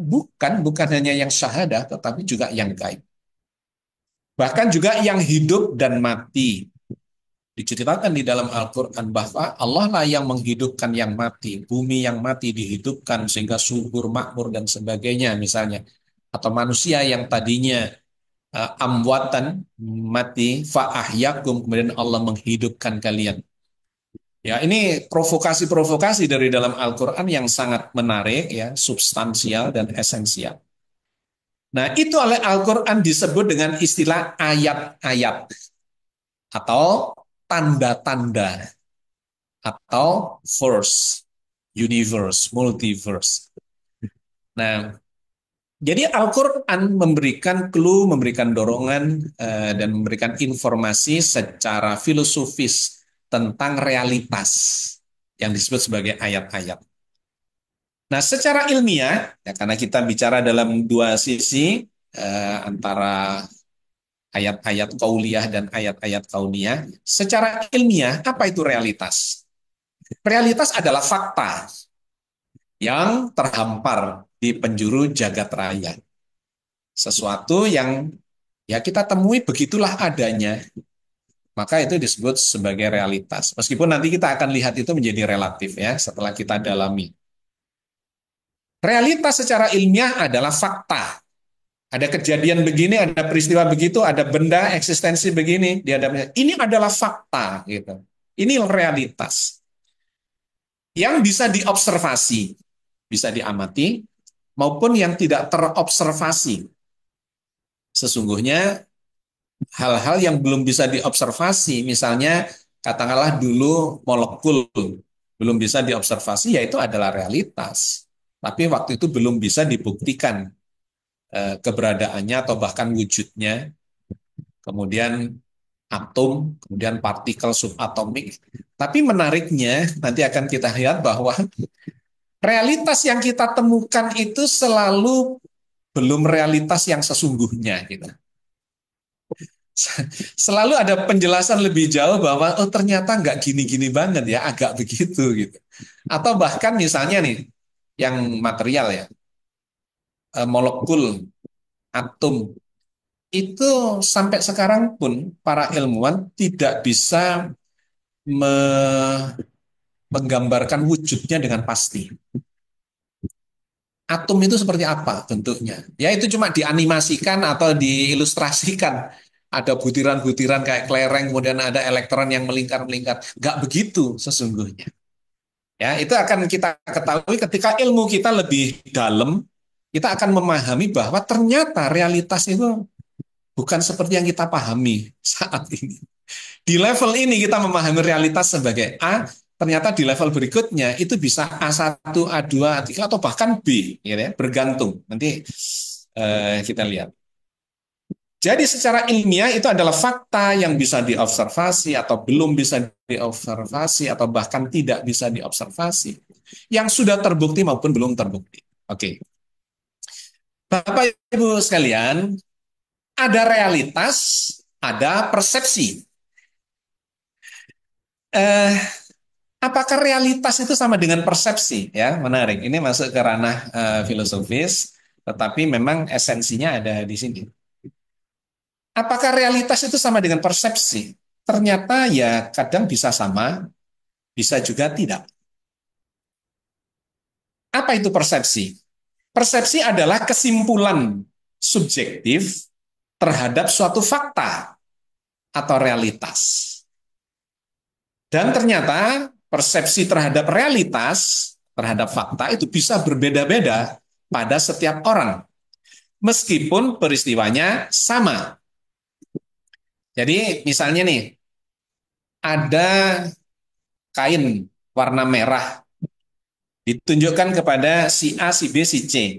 bukan hanya yang syahadah, tetapi juga yang gaib. Bahkan juga yang hidup dan mati. Diceritakan di dalam Al-Quran bahwa Allah lah yang menghidupkan yang mati, bumi yang mati dihidupkan sehingga subur, makmur, dan sebagainya misalnya. Atau manusia yang tadinya amwatan, mati, fa'ahyakum, kemudian Allah menghidupkan kalian. Ya, ini provokasi-provokasi dari dalam Al-Quran yang sangat menarik, ya, substansial dan esensial. Nah, itu oleh Al-Quran disebut dengan istilah ayat-ayat atau tanda-tanda atau verse, universe, multiverse. Nah, jadi Al-Quran memberikan clue, memberikan dorongan, dan memberikan informasi secara filosofis tentang realitas yang disebut sebagai ayat-ayat. Nah, secara ilmiah, ya, karena kita bicara dalam dua sisi, antara ayat-ayat qauliyah dan ayat-ayat kauniyah, secara ilmiah, apa itu realitas? Realitas adalah fakta yang terhampar di penjuru jagat raya. Sesuatu yang ya kita temui begitulah adanya, maka itu disebut sebagai realitas. Meskipun nanti kita akan lihat itu menjadi relatif ya setelah kita dalami. Realitas secara ilmiah adalah fakta Ada kejadian begini, ada peristiwa begitu, ada benda eksistensi begini, ini adalah fakta gitu. Ini realitas yang bisa diobservasi, bisa diamati, maupun yang tidak terobservasi. Sesungguhnya hal-hal yang belum bisa diobservasi, misalnya katakanlah dulu molekul belum bisa diobservasi, yaitu adalah realitas. Tapi waktu itu belum bisa dibuktikan keberadaannya atau bahkan wujudnya. Kemudian atom, kemudian partikel subatomik. Tapi menariknya nanti akan kita lihat bahwa realitas yang kita temukan itu selalu belum realitas yang sesungguhnya gitu. Selalu ada penjelasan lebih jauh bahwa oh ternyata nggak gini-gini banget ya, agak begitu gitu. Atau bahkan misalnya nih yang material ya, molekul, atom itu sampai sekarang pun para ilmuwan tidak bisa menggambarkan wujudnya dengan pasti. Atom itu seperti apa bentuknya? Ya itu cuma dianimasikan atau diilustrasikan. Ada butiran-butiran kayak kelereng, kemudian ada elektron yang melingkar-melingkar. Nggak begitu sesungguhnya. Ya, itu akan kita ketahui ketika ilmu kita lebih dalam, kita akan memahami bahwa ternyata realitas itu bukan seperti yang kita pahami saat ini. Di level ini kita memahami realitas sebagai A, ternyata di level berikutnya itu bisa A1, A2, A3, atau bahkan B, ya, bergantung. Nanti kita lihat. Jadi secara ilmiah itu adalah fakta yang bisa diobservasi atau belum bisa diobservasi atau bahkan tidak bisa diobservasi. Yang sudah terbukti maupun belum terbukti. Oke. Bapak Ibu sekalian, ada realitas, ada persepsi. Apakah realitas itu sama dengan persepsi? Ya, menarik. Ini masuk ke ranah filosofis, tetapi memang esensinya ada di sini. Apakah realitas itu sama dengan persepsi? Ternyata ya kadang bisa sama, bisa juga tidak. Apa itu persepsi? Persepsi adalah kesimpulan subjektif terhadap suatu fakta atau realitas. Dan ternyata persepsi terhadap realitas, terhadap fakta itu bisa berbeda-beda pada setiap orang. Meskipun peristiwanya sama. Jadi misalnya nih, ada kain warna merah ditunjukkan kepada si A, si B, si C.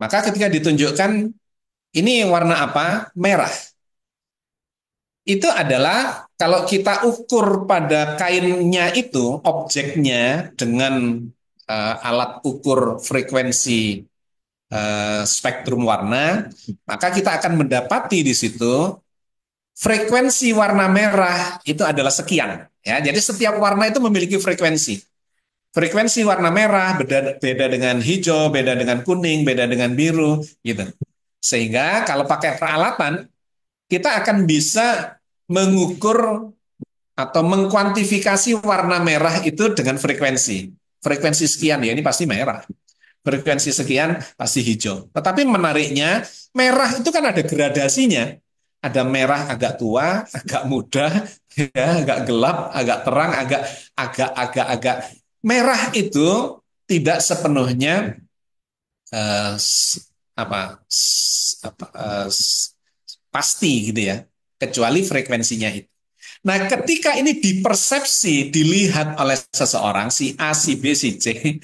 Maka ketika ditunjukkan ini warna apa? Merah. Itu adalah kalau kita ukur pada kainnya itu, objeknya dengan alat ukur frekuensi spektrum warna, maka kita akan mendapati di situ frekuensi warna merah itu adalah sekian. Ya, jadi setiap warna itu memiliki frekuensi. Frekuensi warna merah beda, beda dengan hijau, beda dengan kuning, beda dengan biru, gitu. Sehingga kalau pakai peralatan, kita akan bisa mengukur atau mengkuantifikasi warna merah itu dengan frekuensi. Frekuensi sekian, ya ini pasti merah. Frekuensi sekian pasti hijau. Tetapi menariknya, merah itu kan ada gradasinya. Ada merah agak tua, agak muda, ya, agak gelap, agak terang, agak merah itu tidak sepenuhnya uh, apa, pasti gitu ya, kecuali frekuensinya itu. Nah, ketika ini dipersepsi, dilihat oleh seseorang, si A, si B, si C,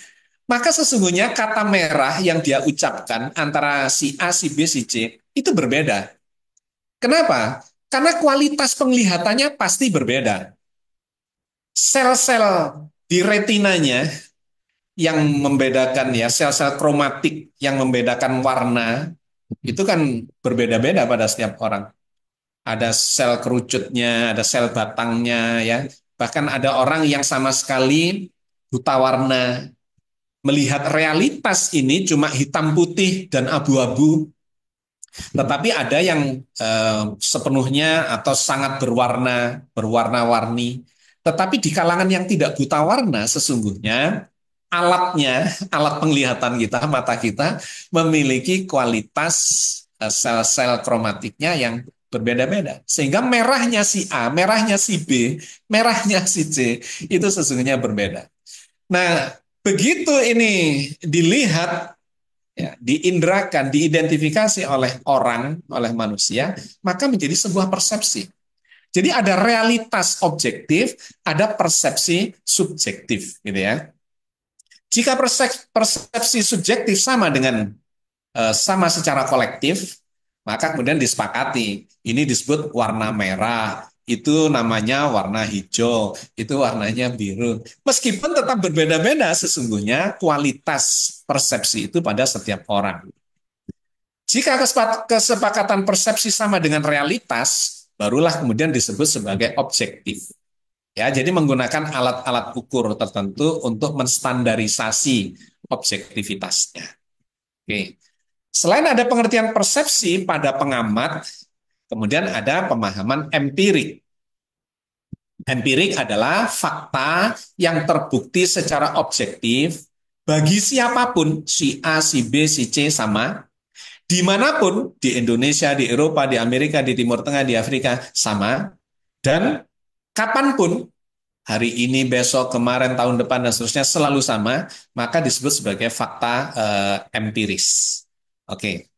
maka sesungguhnya kata merah yang dia ucapkan antara si A, si B, si C itu berbeda. Kenapa? Karena kualitas penglihatannya pasti berbeda. Sel-sel di retinanya yang membedakan ya, sel-sel kromatik yang membedakan warna, itu kan berbeda-beda pada setiap orang. Ada sel kerucutnya, ada sel batangnya, ya. Bahkan ada orang yang sama sekali buta warna, melihat realitas ini cuma hitam putih dan abu-abu. Tetapi ada yang sepenuhnya atau sangat berwarna-warni. Tetapi di kalangan yang tidak buta warna sesungguhnya alatnya, alat penglihatan kita, mata kita memiliki kualitas sel-sel kromatiknya yang berbeda-beda. Sehingga merahnya si A, merahnya si B, merahnya si C itu sesungguhnya berbeda. Nah, begitu ini dilihat, ya, diindrakan, diidentifikasi oleh orang, oleh manusia, maka menjadi sebuah persepsi. Jadi ada realitas objektif, ada persepsi subjektif, gitu ya. Jika persepsi subjektif sama dengan sama secara kolektif, maka kemudian disepakati. Ini disebut warna merah, itu namanya warna hijau, itu warnanya biru. Meskipun tetap berbeda-beda sesungguhnya kualitas persepsi itu pada setiap orang. Jika kesepakatan persepsi sama dengan realitas, barulah kemudian disebut sebagai objektif. Ya, jadi menggunakan alat-alat ukur tertentu untuk menstandarisasi objektivitasnya. Oke. Selain ada pengertian persepsi pada pengamat, kemudian ada pemahaman empirik. Empirik adalah fakta yang terbukti secara objektif bagi siapapun, si A, si B, si C sama, dimanapun, di Indonesia, di Eropa, di Amerika, di Timur Tengah, di Afrika, sama, dan kapanpun, hari ini, besok, kemarin, tahun depan, dan seterusnya selalu sama, maka disebut sebagai fakta empiris. Oke.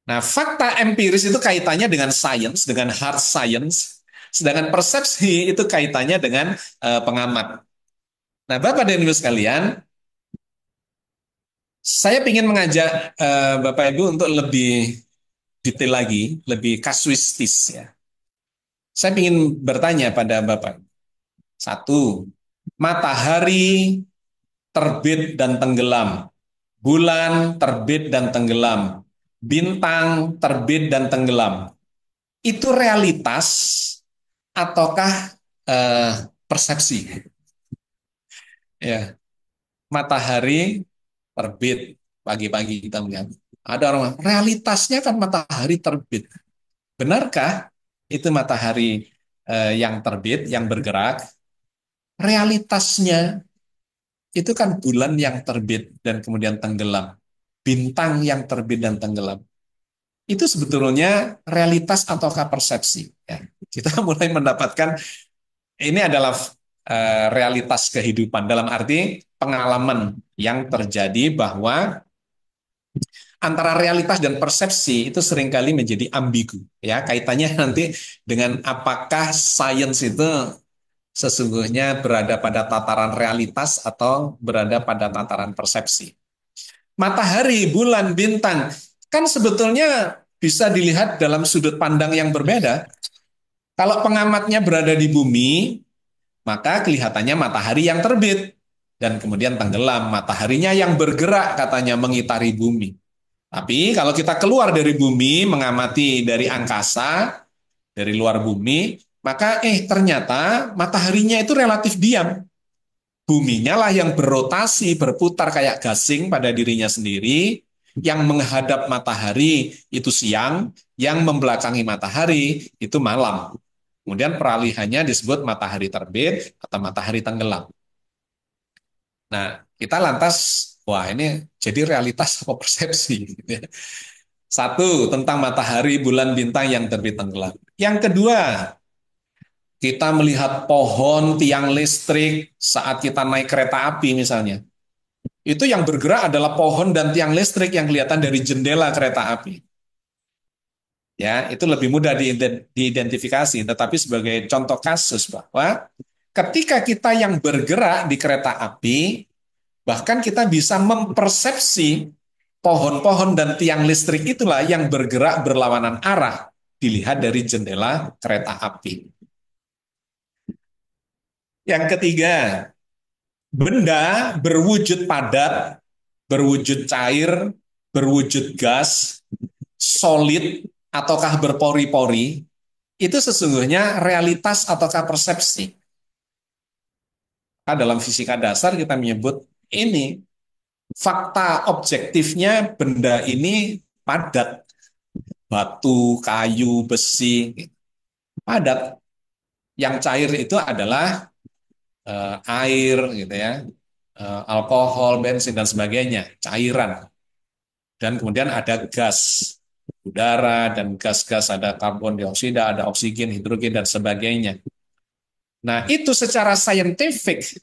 Nah, fakta empiris itu kaitannya dengan science, dengan hard science, sedangkan persepsi itu kaitannya dengan pengamat. Nah, Bapak dan Ibu sekalian, saya ingin mengajak Bapak Ibu untuk lebih detail lagi, lebih kasuistis ya. Saya ingin bertanya pada Bapak. Satu, matahari terbit dan tenggelam, bulan terbit dan tenggelam, bintang terbit dan tenggelam. Itu realitas ataukah persepsi? Ya, matahari terbit pagi-pagi kita melihat. Ada orang realitasnya kan matahari terbit. Benarkah itu matahari yang terbit, yang bergerak? Realitasnya itu kan bulan yang terbit dan kemudian tenggelam. Bintang yang terbit dan tenggelam. Itu sebetulnya realitas ataukah persepsi? Ya, kita mulai mendapatkan ini adalah realitas kehidupan dalam arti pengalaman yang terjadi bahwa antara realitas dan persepsi itu seringkali menjadi ambigu ya kaitannya nanti dengan apakah sains itu sesungguhnya berada pada tataran realitas atau berada pada tataran persepsi. Matahari, bulan, bintang kan sebetulnya bisa dilihat dalam sudut pandang yang berbeda. Kalau pengamatnya berada di bumi, maka kelihatannya matahari yang terbit dan kemudian tenggelam. Mataharinya yang bergerak katanya mengitari bumi. Tapi kalau kita keluar dari bumi, mengamati dari angkasa, dari luar bumi, maka ternyata mataharinya itu relatif diam. Buminya lah yang berotasi, berputar kayak gasing pada dirinya sendiri, yang menghadap matahari itu siang, yang membelakangi matahari itu malam. Kemudian peralihannya disebut matahari terbit atau matahari tenggelam. Nah, kita lantas, wah ini jadi realitas apa persepsi? Satu, tentang matahari, bulan, bintang yang terbit tenggelam. Yang kedua, kita melihat pohon, tiang listrik saat kita naik kereta api misalnya. Itu yang bergerak adalah pohon dan tiang listrik yang kelihatan dari jendela kereta api. Ya, itu lebih mudah diidentifikasi, tetapi sebagai contoh kasus bahwa ketika kita yang bergerak di kereta api, bahkan kita bisa mempersepsi pohon-pohon dan tiang listrik itulah yang bergerak berlawanan arah dilihat dari jendela kereta api. Yang ketiga, benda berwujud padat, berwujud cair, berwujud gas, solid, ataukah berpori-pori, itu sesungguhnya realitas ataukah persepsi. Nah, dalam fisika dasar kita menyebut ini fakta objektifnya benda ini padat. Batu, kayu, besi, padat. Yang cair itu adalah air gitu ya. alkohol, bensin dan sebagainya, cairan. Dan kemudian ada gas, udara dan gas-gas, ada karbon dioksida, ada oksigen, hidrogen dan sebagainya. Nah, itu secara saintifik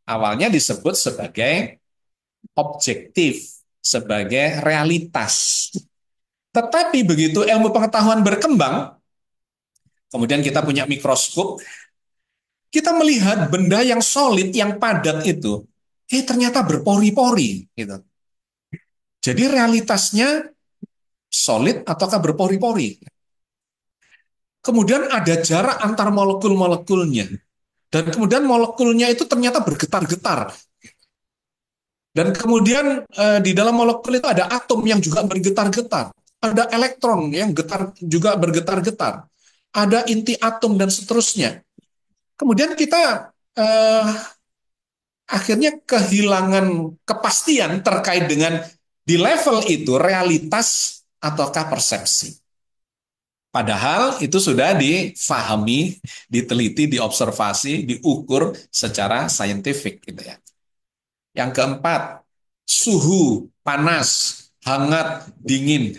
awalnya disebut sebagai objektif, sebagai realitas. Tetapi begitu ilmu pengetahuan berkembang, kemudian kita punya mikroskop, kita melihat benda yang solid, yang padat itu, ternyata berpori-pori. Gitu. Jadi realitasnya solid ataukah berpori-pori. Kemudian ada jarak antar molekul-molekulnya. Dan kemudian molekulnya itu ternyata bergetar-getar. Dan kemudian di dalam molekul itu ada atom yang juga bergetar-getar. Ada elektron yang juga bergetar-getar. Ada inti atom dan seterusnya. Kemudian kita akhirnya kehilangan kepastian terkait dengan di level itu realitas ataukah persepsi. Padahal itu sudah difahami, diteliti, diobservasi, diukur secara saintifik gitu ya. Yang keempat, suhu, panas, hangat, dingin.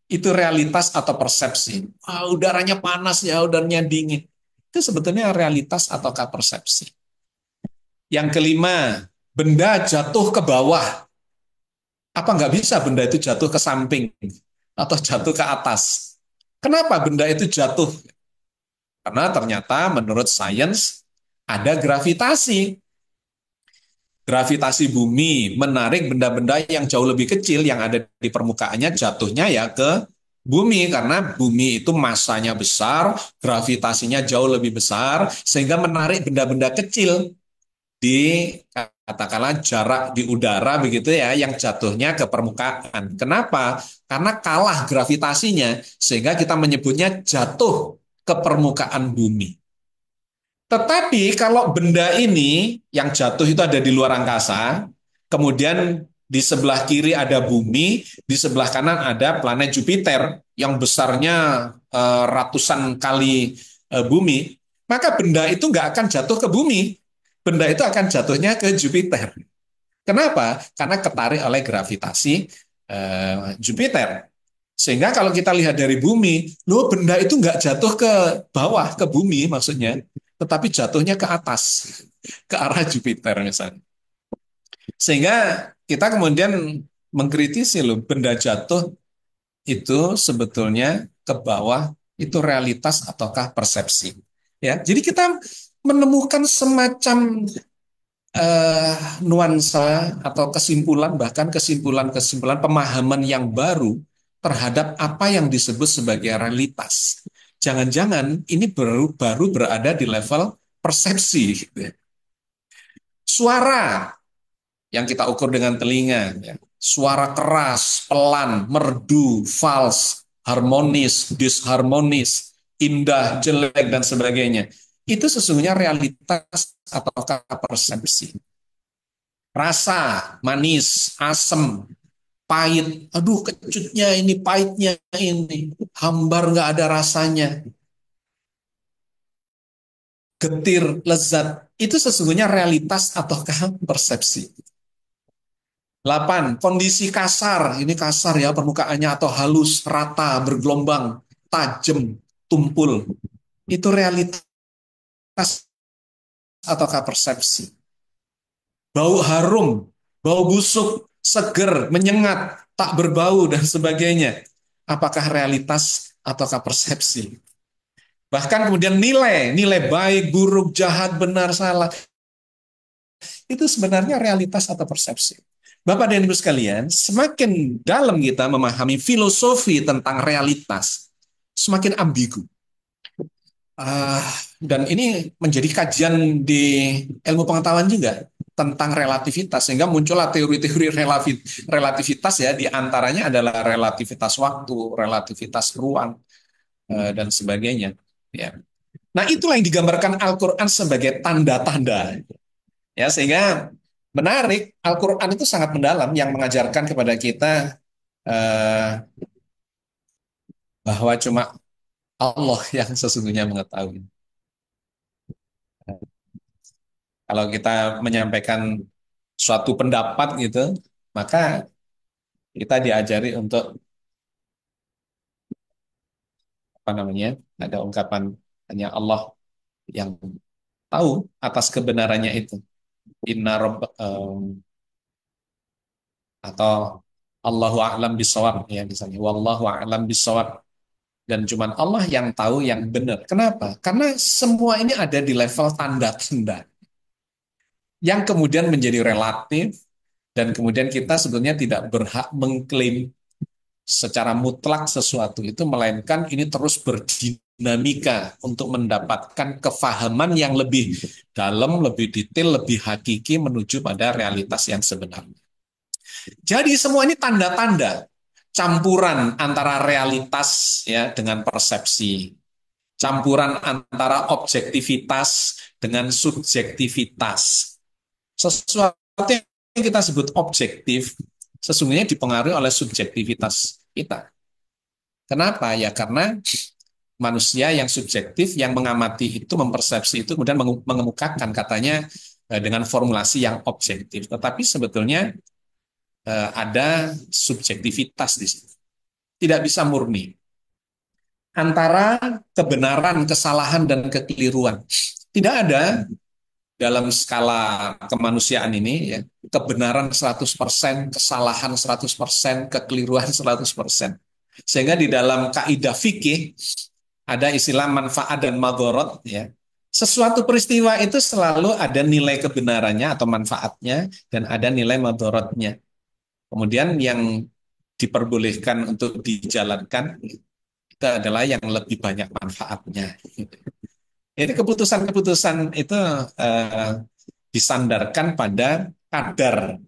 Itu realitas atau persepsi. Udaranya panas ya, udaranya dingin. Itu sebetulnya realitas ataukah persepsi. Yang kelima, benda jatuh ke bawah. Apa nggak bisa benda itu jatuh ke samping atau jatuh ke atas? Kenapa benda itu jatuh? Karena ternyata menurut sains ada gravitasi. Gravitasi bumi menarik benda-benda yang jauh lebih kecil yang ada di permukaannya jatuhnya ya ke bumi karena bumi itu masanya besar, gravitasinya jauh lebih besar sehingga menarik benda-benda kecil di katakanlah jarak di udara begitu ya yang jatuhnya ke permukaan. Kenapa? Karena kalah gravitasinya sehingga kita menyebutnya jatuh ke permukaan bumi. Tetapi kalau benda ini yang jatuh itu ada di luar angkasa, kemudian di sebelah kiri ada bumi, di sebelah kanan ada planet Jupiter yang besarnya ratusan kali bumi, maka benda itu nggak akan jatuh ke bumi. Benda itu akan jatuhnya ke Jupiter. Kenapa? Karena ketarik oleh gravitasi Jupiter. Sehingga kalau kita lihat dari bumi, loh benda itu nggak jatuh ke bawah, ke bumi maksudnya, tetapi jatuhnya ke atas, ke arah Jupiter misalnya. Sehingga kita kemudian mengkritisi loh, benda jatuh itu sebetulnya ke bawah, itu realitas ataukah persepsi. Ya, jadi kita menemukan semacam nuansa atau kesimpulan, bahkan kesimpulan-kesimpulan pemahaman yang baru terhadap apa yang disebut sebagai realitas. Jangan-jangan ini baru berada di level persepsi. Suara yang kita ukur dengan telinga, ya. Suara keras, pelan, merdu, fals, harmonis, disharmonis, indah, jelek, dan sebagainya. Itu sesungguhnya realitas atau persepsi. Rasa, manis, asam, pahit. Aduh, kecutnya ini, pahitnya ini. Hambar nggak ada rasanya. Getir, lezat. Itu sesungguhnya realitas ataukah persepsi. 8. Kondisi kasar. Ini kasar ya permukaannya atau halus, rata, bergelombang, tajam, tumpul. Itu realitas ataukah persepsi. Bau harum, bau busuk, seger, menyengat, tak berbau, dan sebagainya. Apakah realitas ataukah persepsi? Bahkan kemudian nilai baik, buruk, jahat, benar, salah. Itu sebenarnya realitas atau persepsi. Bapak dan Ibu sekalian, semakin dalam kita memahami filosofi tentang realitas, semakin ambigu. Dan ini menjadi kajian di ilmu pengetahuan juga tentang relativitas, sehingga muncullah teori-teori relativitas ya, diantaranya adalah relativitas waktu, relativitas ruang, dan sebagainya. Ya. Nah, itulah yang digambarkan Al-Quran sebagai tanda-tanda. Ya, sehingga menarik, Al-Quran itu sangat mendalam yang mengajarkan kepada kita bahwa cuma Allah yang sesungguhnya mengetahui. Kalau kita menyampaikan suatu pendapat gitu, maka kita diajari untuk apa namanya? Ada ungkapan hanya Allah yang tahu atas kebenarannya itu. Inna rabb atau Allahu a'lam bishawab ya misalnya. Wallahu a'lam bishawab. Dan cuman Allah yang tahu yang benar. Kenapa? Karena semua ini ada di level tanda-tanda yang kemudian menjadi relatif dan kemudian kita sebetulnya tidak berhak mengklaim secara mutlak sesuatu itu, melainkan ini terus berdinamika untuk mendapatkan kefahaman yang lebih dalam, lebih detail, lebih hakiki menuju pada realitas yang sebenarnya. Jadi semua ini tanda-tanda campuran antara realitas ya dengan persepsi, campuran antara objektivitas dengan subjektivitas. Sesuatu yang kita sebut objektif sesungguhnya dipengaruhi oleh subjektivitas kita. Kenapa? Ya karena manusia yang subjektif, yang mengamati itu, mempersepsi itu, kemudian mengemukakan katanya dengan formulasi yang objektif. Tetapi sebetulnya ada subjektivitas di sini. Tidak bisa murni. Antara kebenaran, kesalahan, dan kekeliruan. Tidak ada dalam skala kemanusiaan ini ya, kebenaran 100%, kesalahan 100%, kekeliruan 100%. Sehingga di dalam kaidah fikih ada istilah manfaat dan madharat ya. Sesuatu peristiwa itu selalu ada nilai kebenarannya atau manfaatnya dan ada nilai madharatnya. Kemudian yang diperbolehkan untuk dijalankan itu adalah yang lebih banyak manfaatnya. Jadi keputusan-keputusan itu disandarkan pada kadar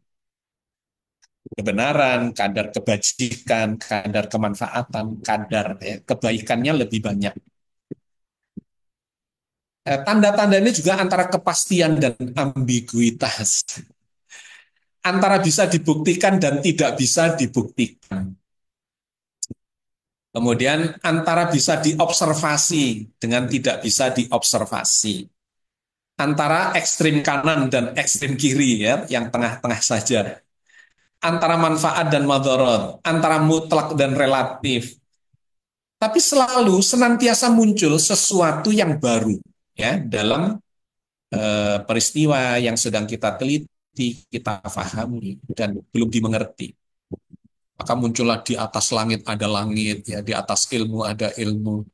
kebenaran, kadar kebajikan, kadar kemanfaatan, kadar ya, kebaikannya lebih banyak. Tanda-tanda ini juga antara kepastian dan ambiguitas. Antara bisa dibuktikan dan tidak bisa dibuktikan. Kemudian antara bisa diobservasi dengan tidak bisa diobservasi. Antara ekstrim kanan dan ekstrim kiri ya, yang tengah-tengah saja. Antara manfaat dan madharat, antara mutlak dan relatif. Tapi selalu senantiasa muncul sesuatu yang baru ya dalam peristiwa yang sedang kita teliti, kita pahami dan belum dimengerti. Maka muncullah di atas langit ada langit, ya di atas ilmu ada ilmu.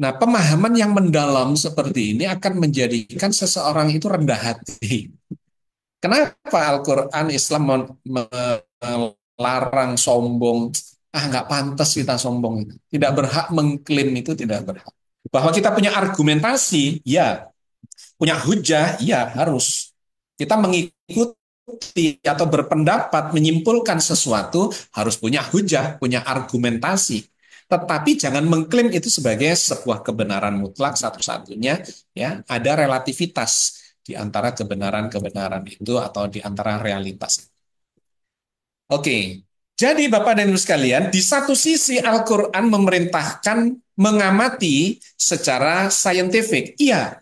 Nah, pemahaman yang mendalam seperti ini akan menjadikan seseorang itu rendah hati. Kenapa Al-Quran Islam melarang sombong? Nggak pantas kita sombong itu. Tidak berhak mengklaim itu, tidak berhak. Bahwa kita punya argumentasi, ya. Punya hujah, ya harus. Kita mengikuti atau berpendapat, menyimpulkan sesuatu, harus punya hujah, punya argumentasi. Tetapi jangan mengklaim itu sebagai sebuah kebenaran mutlak satu-satunya. Ya, ada relativitas di antara kebenaran-kebenaran itu atau di antara realitas. Oke, jadi Bapak dan Ibu sekalian, di satu sisi Al-Quran memerintahkan mengamati secara saintifik. Iya,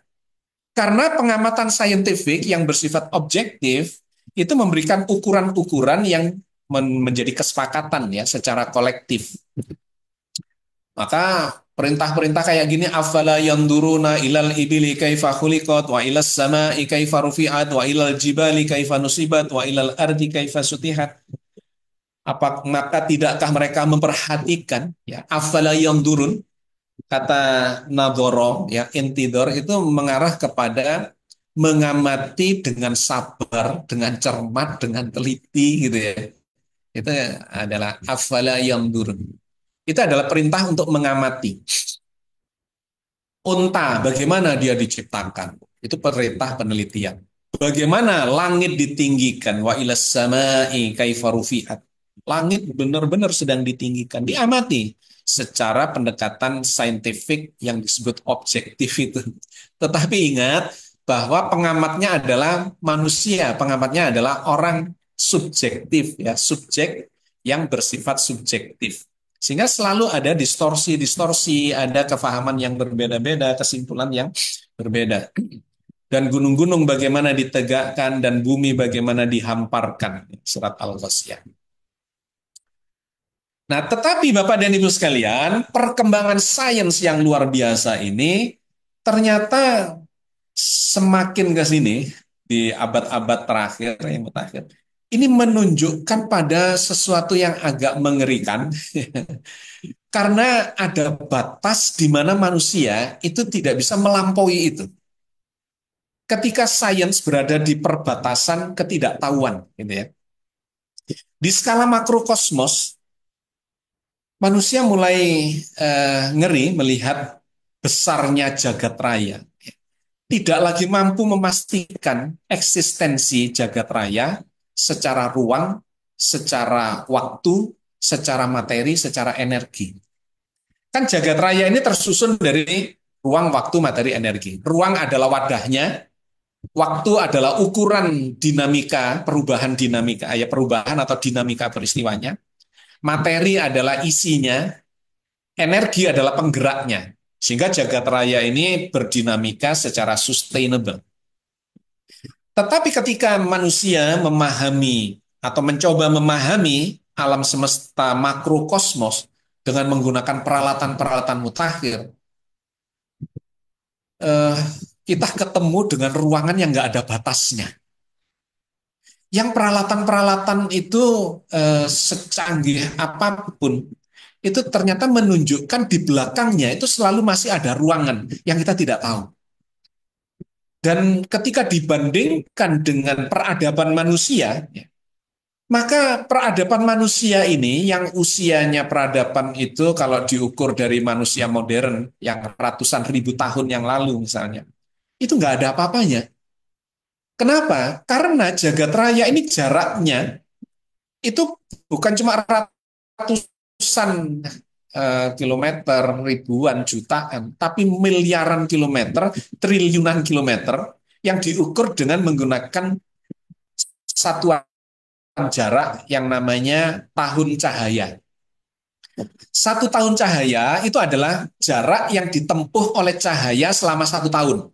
karena pengamatan saintifik yang bersifat objektif itu memberikan ukuran-ukuran yang menjadi kesepakatan ya secara kolektif. Maka perintah-perintah kayak gini, afala yanduruna ilal ibili kaifa khuliqat wa ilas sama'i kaifa rufi'at wa ilal jibali kaifa nusibat wa ilal ardi kaifa sutihat. Maka tidakkah mereka memperhatikan ya afala yandurun, kata nadhara ya intidor itu mengarah kepada mengamati dengan sabar, dengan cermat, dengan teliti gitu ya. Itu adalah afala yandurun. Itu adalah perintah untuk mengamati. Unta, bagaimana dia diciptakan? Itu perintah penelitian. Bagaimana langit ditinggikan? Wa ilas sama'i kaifa rufi'at. Langit benar-benar sedang ditinggikan. Diamati secara pendekatan saintifik yang disebut objektif itu. Tetapi ingat bahwa pengamatnya adalah manusia. Pengamatnya adalah orang subjektif, ya, subjek yang bersifat subjektif. Sehingga selalu ada distorsi-distorsi, ada kefahaman yang berbeda-beda, kesimpulan yang berbeda. dan gunung-gunung bagaimana ditegakkan, dan bumi bagaimana dihamparkan. Surat Al-Ghasyiyah. Nah, tetapi Bapak dan Ibu sekalian, perkembangan sains yang luar biasa ini ternyata semakin ke sini di abad-abad terakhir, yang terakhir, ini menunjukkan pada sesuatu yang agak mengerikan, karena ada batas di mana manusia itu tidak bisa melampaui itu. Ketika sains berada di perbatasan ketidaktahuan, gitu ya. Di skala makrokosmos, manusia mulai ngeri melihat besarnya jagat raya. Tidak lagi mampu memastikan eksistensi jagat raya secara ruang, secara waktu, secara materi, secara energi. Kan jagat raya ini tersusun dari ruang, waktu, materi, energi. Ruang adalah wadahnya, waktu adalah ukuran dinamika, perubahan dinamika, ya perubahan atau dinamika peristiwanya. Materi adalah isinya, energi adalah penggeraknya. Sehingga jagat raya ini berdinamika secara sustainable. Tetapi ketika manusia memahami atau mencoba memahami alam semesta makrokosmos dengan menggunakan peralatan-peralatan mutakhir, kita ketemu dengan ruangan yang nggak ada batasnya. Yang peralatan-peralatan itu secanggih apapun, itu ternyata menunjukkan di belakangnya itu selalu masih ada ruangan yang kita tidak tahu. Dan ketika dibandingkan dengan peradaban manusia, maka peradaban manusia ini yang usianya peradaban itu kalau diukur dari manusia modern yang ratusan ribu tahun yang lalu misalnya, itu nggak ada apa-apanya. Kenapa? Karena jagat raya ini jaraknya itu bukan cuma ratusan kilometer, ribuan, jutaan, tapi miliaran kilometer, triliunan kilometer yang diukur dengan menggunakan satuan jarak yang namanya tahun cahaya. 1 tahun cahaya itu adalah jarak yang ditempuh oleh cahaya selama 1 tahun.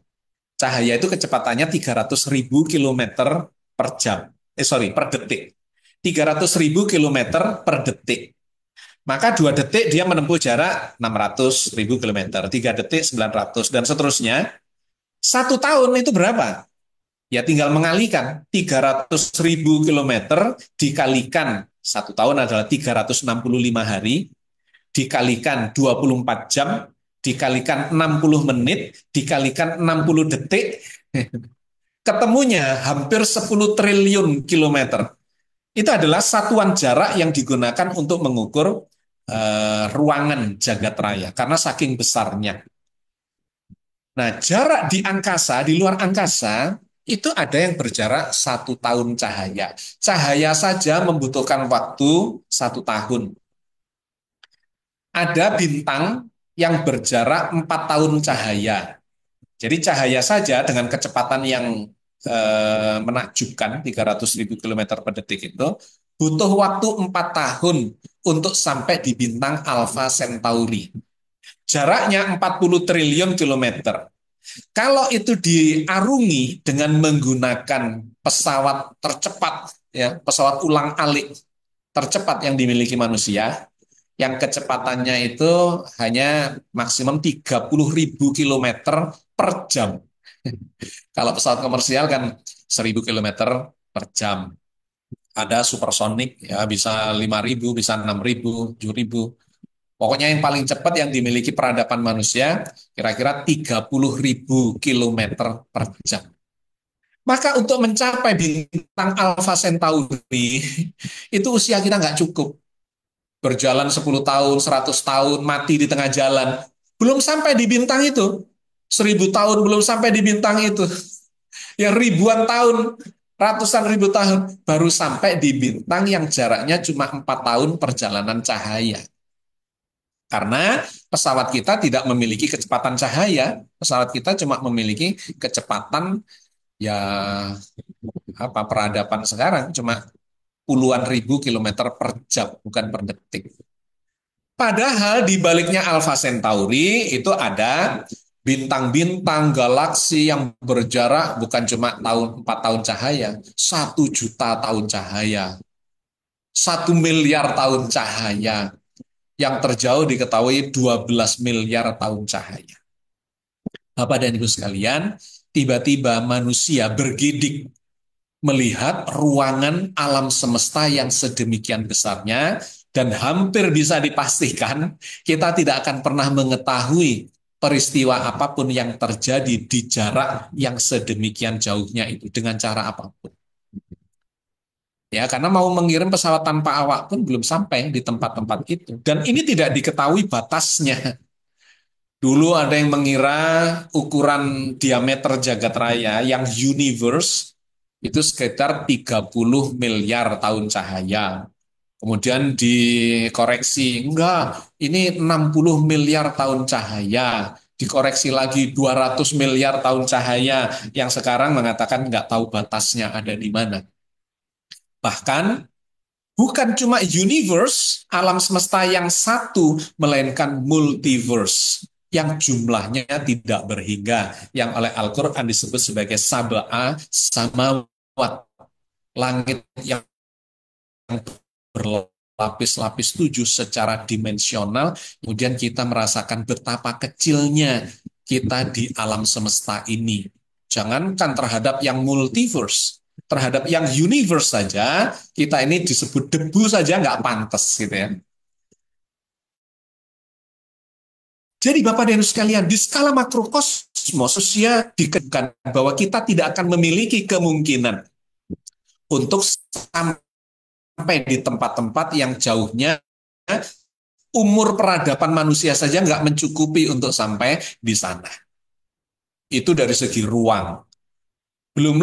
Cahaya itu kecepatannya 300.000 kilometer per jam. Per detik. 300.000 kilometer per detik. Maka 2 detik dia menempuh jarak 600.000 kilometer. 3 detik 900 dan seterusnya. 1 tahun itu berapa? Ya tinggal mengalikan 300.000 kilometer dikalikan 1 tahun adalah 365 hari, dikalikan 24 jam, dikalikan 60 menit, dikalikan 60 detik, ketemunya hampir 10 triliun kilometer. Itu adalah satuan jarak yang digunakan untuk mengukur ruangan jagat raya, karena saking besarnya. Nah, jarak di angkasa, di luar angkasa, itu ada yang berjarak 1 tahun cahaya. Cahaya saja membutuhkan waktu 1 tahun. Ada bintang yang berjarak 4 tahun cahaya. Jadi cahaya saja dengan kecepatan yang menakjubkan 300.000 kilometer per detik itu butuh waktu 4 tahun untuk sampai di bintang Alpha Centauri. Jaraknya 40 triliun kilometer. Kalau itu diarungi dengan menggunakan pesawat tercepat, ya, pesawat ulang-alik tercepat yang dimiliki manusia, yang kecepatannya itu hanya maksimum 30.000 kilometer per jam. Kalau pesawat komersial kan 1.000 kilometer per jam. Ada supersonik, ya bisa 5.000, bisa 6.000, 7.000. Pokoknya yang paling cepat yang dimiliki peradaban manusia kira-kira 30.000 kilometer per jam. Maka untuk mencapai bintang Alpha Centauri itu usia kita nggak cukup. Berjalan 10 tahun, 100 tahun, mati di tengah jalan. Belum sampai di bintang itu. 1.000 tahun belum sampai di bintang itu. Yang ribuan tahun, ratusan ribu tahun, baru sampai di bintang yang jaraknya cuma 4 tahun perjalanan cahaya. Karena pesawat kita tidak memiliki kecepatan cahaya, pesawat kita cuma memiliki kecepatan ya peradaban sekarang cuma puluhan ribu kilometer per jam, bukan per detik. Padahal di baliknya Alpha Centauri itu ada bintang-bintang, galaksi yang berjarak bukan cuma 4 tahun cahaya, 1 juta tahun cahaya, 1 miliar tahun cahaya, yang terjauh diketahui 12 miliar tahun cahaya. Bapak dan Ibu sekalian, tiba-tiba manusia bergidik melihat ruangan alam semesta yang sedemikian besarnya, dan hampir bisa dipastikan kita tidak akan pernah mengetahui peristiwa apapun yang terjadi di jarak yang sedemikian jauhnya itu dengan cara apapun. Ya, karena mau mengirim pesawat tanpa awak pun belum sampai di tempat-tempat itu. Dan ini tidak diketahui batasnya. Dulu ada yang mengira ukuran diameter jagat raya yang universe itu sekitar 30 miliar tahun cahaya. Kemudian dikoreksi, enggak, ini 60 miliar tahun cahaya. Dikoreksi lagi 200 miliar tahun cahaya, yang sekarang mengatakan enggak tahu batasnya ada di mana. Bahkan bukan cuma universe, alam semesta yang satu, melainkan multiverse yang jumlahnya tidak berhingga, yang oleh Al-Quran disebut sebagai sab'a samawat, langit yang berlapis-lapis 7 secara dimensional. Kemudian kita merasakan betapa kecilnya kita di alam semesta ini. Jangankan terhadap yang multiverse, terhadap yang universe saja, kita ini disebut debu saja nggak pantas gitu ya. Jadi Bapak dan Ibu sekalian, di skala makrokosmos, manusia dikatakan bahwa kita tidak akan memiliki kemungkinan untuk sampai di tempat-tempat yang jauhnya umur peradaban manusia saja nggak mencukupi untuk sampai di sana. Itu dari segi ruang. Belum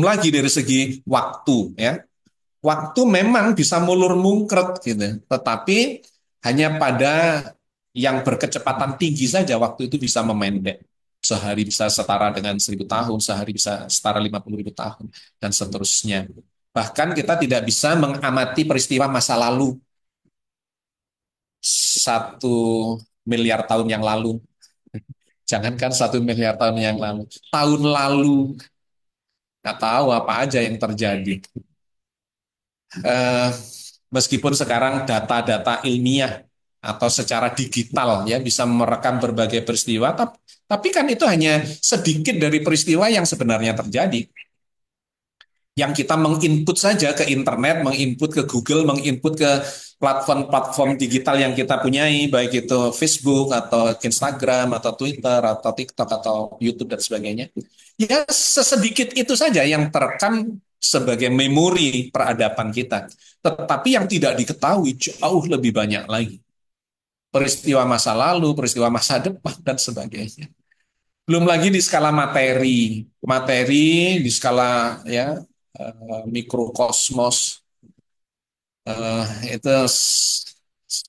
lagi dari segi waktu ya. Waktu memang bisa mulur mungkret gitu, tetapi hanya pada yang berkecepatan tinggi saja waktu itu bisa memendek. Sehari bisa setara dengan 1.000 tahun, sehari bisa setara 50.000 tahun, dan seterusnya. Bahkan kita tidak bisa mengamati peristiwa masa lalu 1 miliar tahun yang lalu. Jangankan 1 miliar tahun yang lalu, tahun lalu nggak tahu apa aja yang terjadi. Eh, Meskipun sekarang data-data ilmiah atau secara digital ya bisa merekam berbagai peristiwa, tapi kan itu hanya sedikit dari peristiwa yang sebenarnya terjadi. Yang kita menginput saja ke internet, menginput ke Google, menginput ke platform-platform digital yang kita punyai, baik itu Facebook atau Instagram atau Twitter atau TikTok atau YouTube dan sebagainya. Ya sesedikit itu saja yang terekam sebagai memori peradaban kita. Tetapi yang tidak diketahui jauh lebih banyak lagi. Peristiwa masa lalu, peristiwa masa depan, dan sebagainya. Belum lagi di skala materi. Materi di skala ya mikrokosmos itu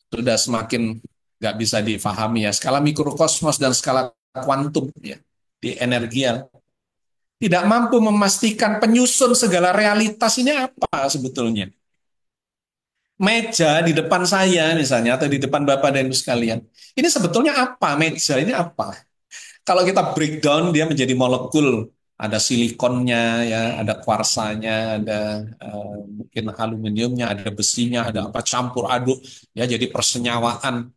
sudah semakin nggak bisa difahami ya. Skala mikrokosmos dan skala kuantum ya di energial tidak mampu memastikan penyusun segala realitas ini apa sebetulnya. Meja di depan saya misalnya atau di depan Bapak dan Ibu sekalian, ini sebetulnya apa? Meja ini apa? Kalau kita breakdown dia menjadi molekul, ada silikonnya ya, ada kuarsanya, ada mungkin aluminiumnya, ada besinya, ada apa campur aduk ya, jadi persenyawaan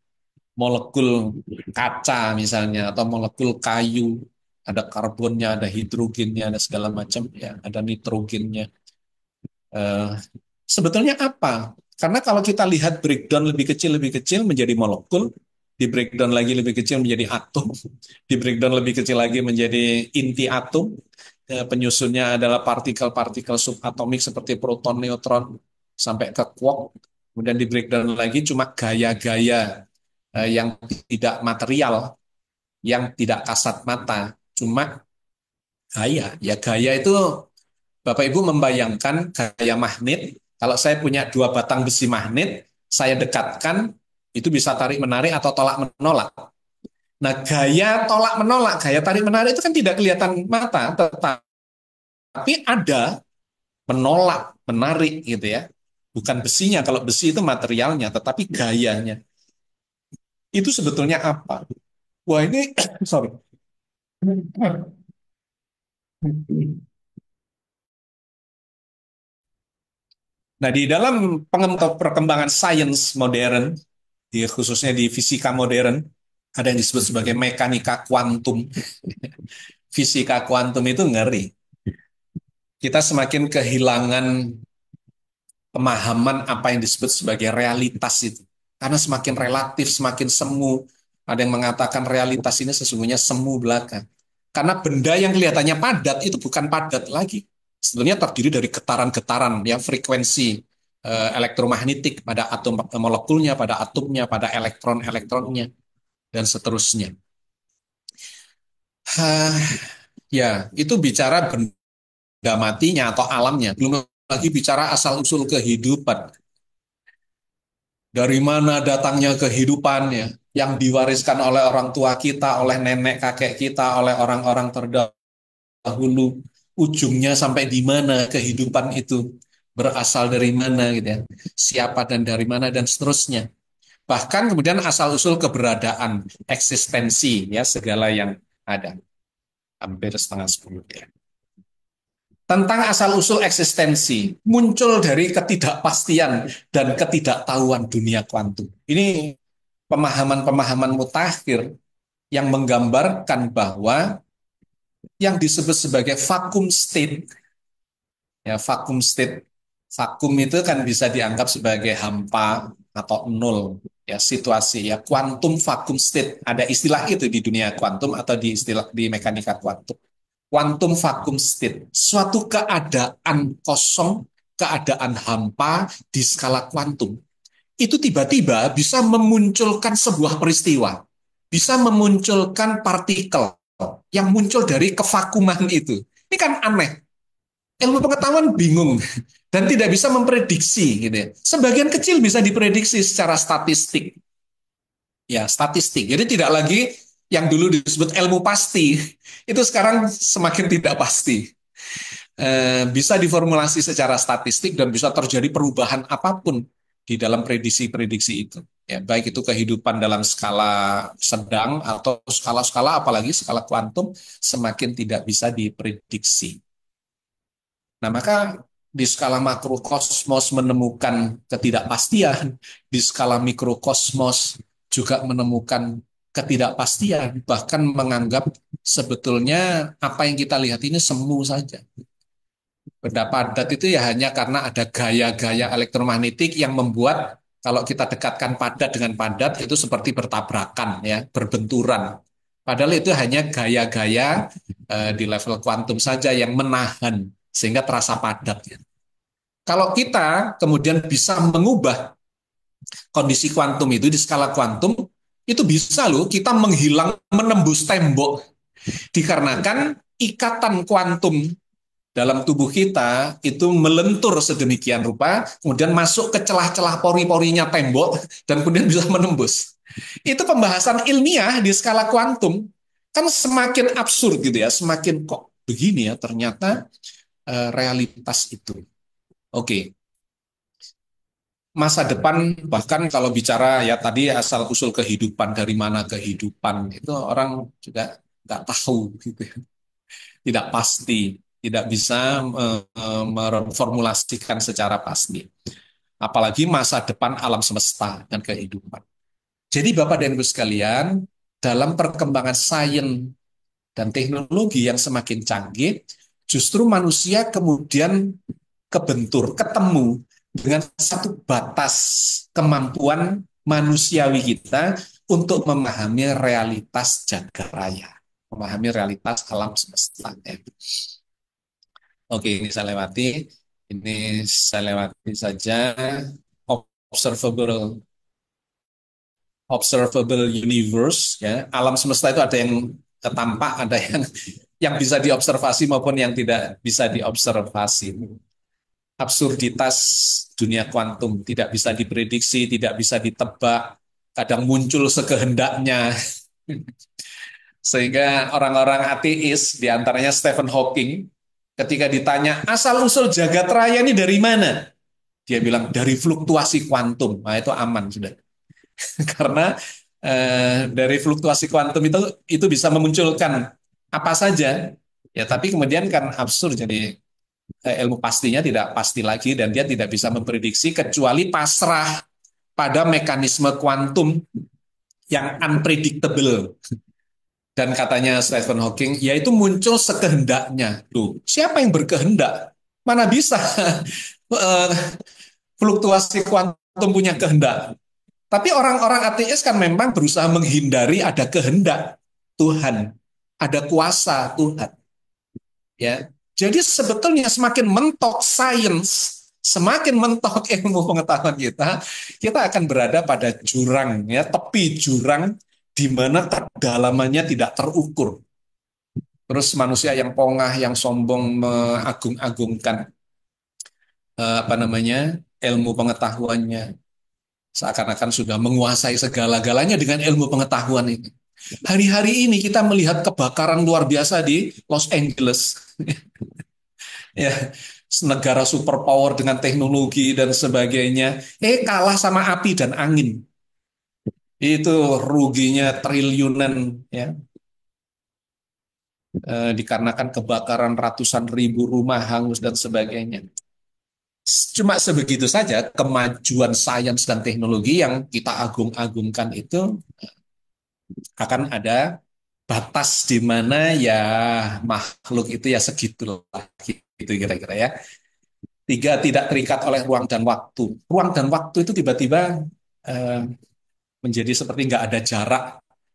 molekul kaca misalnya atau molekul kayu, ada karbonnya, ada hidrogennya, ada segala macam ya, ada nitrogennya. Eh, Sebetulnya apa? Karena kalau kita lihat breakdown lebih kecil menjadi molekul, di breakdown lagi lebih kecil menjadi atom, di breakdown lebih kecil lagi menjadi inti atom, penyusunnya adalah partikel-partikel subatomik seperti proton, neutron, sampai ke quark, kemudian di breakdown lagi cuma gaya-gaya yang tidak material, yang tidak kasat mata, cuma gaya. Ya gaya itu Bapak Ibu membayangkan gaya magnet, kalau saya punya 2 batang besi magnet, saya dekatkan, itu bisa tarik menarik atau tolak menolak. Nah, gaya tolak menolak, gaya tarik menarik itu kan tidak kelihatan mata, tetapi ada menolak, menarik gitu ya. Bukan besinya, kalau besi itu materialnya, tetapi gayanya. Itu sebetulnya apa? Wah ini, sorry, Nah, di dalam perkembangan sains modern, khususnya di fisika modern, ada yang disebut sebagai mekanika kuantum. Fisika kuantum itu ngeri. Kita semakin kehilangan pemahaman apa yang disebut sebagai realitas itu. Karena semakin relatif, semakin semu. Ada yang mengatakan realitas ini sesungguhnya semu belaka. Karena benda yang kelihatannya padat itu bukan padat lagi. Sebenarnya terdiri dari getaran-getaran, ya, frekuensi elektromagnetik pada atom molekulnya, pada atomnya, pada elektron-elektronnya, dan seterusnya. Ya, itu bicara benda matinya atau alamnya. Belum lagi bicara asal-usul kehidupan. Dari mana datangnya kehidupannya yang diwariskan oleh orang tua kita, oleh nenek kakek kita, oleh orang-orang terdahulu, ujungnya sampai di mana kehidupan itu berasal dari mana gitu ya, siapa dan dari mana dan seterusnya. Bahkan kemudian asal-usul keberadaan, eksistensi ya segala yang ada. Hampir setengah 10 ya. Tentang asal-usul eksistensi, muncul dari ketidakpastian dan ketidaktahuan dunia kuantum. Ini pemahaman-pemahaman mutakhir yang menggambarkan bahwa yang disebut sebagai vacuum state, ya vacuum state, vakum itu kan bisa dianggap sebagai hampa atau nol, ya situasi, ya quantum vacuum state. Ada istilah itu di dunia kuantum atau di istilah di mekanika kuantum. Quantum vacuum state, suatu keadaan kosong, keadaan hampa di skala kuantum. Itu tiba-tiba bisa memunculkan sebuah peristiwa, bisa memunculkan partikel yang muncul dari kevakuman itu. Ini kan aneh. Ilmu pengetahuan bingung dan tidak bisa memprediksi gitu ya. Sebagian kecil bisa diprediksi secara statistik. Ya, statistik. Jadi tidak lagi yang dulu disebut ilmu pasti, itu sekarang semakin tidak pasti. Bisa diformulasi secara statistik dan bisa terjadi perubahan apapun di dalam prediksi-prediksi itu. Ya, baik itu kehidupan dalam skala sedang atau skala-skala, apalagi skala kuantum, semakin tidak bisa diprediksi. Nah, maka di skala makrokosmos menemukan ketidakpastian, di skala mikrokosmos juga menemukan ketidakpastian, bahkan menganggap sebetulnya apa yang kita lihat ini semu saja. Benda padat itu ya hanya karena ada gaya-gaya elektromagnetik yang membuat kalau kita dekatkan padat dengan padat itu seperti bertabrakan, ya, berbenturan. Padahal itu hanya gaya-gaya di level kuantum saja yang menahan sehingga terasa padat. Ya. Kalau kita kemudian bisa mengubah kondisi kuantum itu di skala kuantum, itu bisa loh kita menghilang menembus tembok dikarenakan ikatan kuantum dalam tubuh kita itu melentur sedemikian rupa, kemudian masuk ke celah-celah pori-porinya tembok, dan kemudian bisa menembus. Itu pembahasan ilmiah di skala kuantum. Kan semakin absurd gitu ya, semakin kok begini ya ternyata realitas itu. Oke. Masa depan, bahkan kalau bicara ya tadi asal-usul kehidupan, dari mana kehidupan, itu orang juga nggak tahu gitu ya. Tidak pasti, tidak bisa memformulasikan secara pasti. Apalagi masa depan alam semesta dan kehidupan. Jadi Bapak dan Ibu sekalian, dalam perkembangan sains dan teknologi yang semakin canggih, justru manusia kemudian ketemu dengan satu batas kemampuan manusiawi kita untuk memahami realitas jagat raya, memahami realitas alam semesta. Oke, ini saya lewati. Ini saya lewati saja. Observable observable universe, ya. Alam semesta itu ada yang tampak, ada yang bisa diobservasi maupun yang tidak bisa diobservasi. Absurditas dunia kuantum tidak bisa diprediksi, tidak bisa ditebak, kadang muncul sekehendaknya. Sehingga orang-orang ateis, diantaranya Stephen Hawking, ketika ditanya asal-usul jagat raya ini dari mana? Dia bilang dari fluktuasi kuantum. Nah, itu aman sudah. Karena dari fluktuasi kuantum itu bisa memunculkan apa saja. Ya, tapi kemudian kan absurd, jadi ilmu pastinya tidak pasti lagi dan dia tidak bisa memprediksi kecuali pasrah pada mekanisme kuantum yang unpredictable. Dan katanya Stephen Hawking, yaitu muncul sekehendaknya. Tuh, siapa yang berkehendak? Mana bisa eh, fluktuasi kuantum punya kehendak? Tapi orang-orang ateis kan memang berusaha menghindari ada kehendak Tuhan, ada kuasa Tuhan. Ya, jadi sebetulnya semakin mentok sains, semakin mentok ilmu pengetahuan kita akan berada pada jurang, ya, tepi jurang di mana kedalamannya tidak terukur. Terus manusia yang pongah, yang sombong mengagung-agungkan apa namanya ilmu pengetahuannya, seakan-akan sudah menguasai segala-galanya dengan ilmu pengetahuan ini. Hari-hari ini kita melihat kebakaran luar biasa di Los Angeles, ya, negara superpower dengan teknologi dan sebagainya, kalah sama api dan angin. Itu ruginya triliunan, ya, dikarenakan kebakaran ratusan ribu rumah hangus dan sebagainya. Cuma sebegitu saja kemajuan sains dan teknologi yang kita agung-agungkan itu akan ada batas di mana ya makhluk itu ya segitulah, gitu kira-kira ya. Tiga, tidak terikat oleh ruang dan waktu. Ruang dan waktu itu tiba-tiba eh, menjadi seperti nggak ada jarak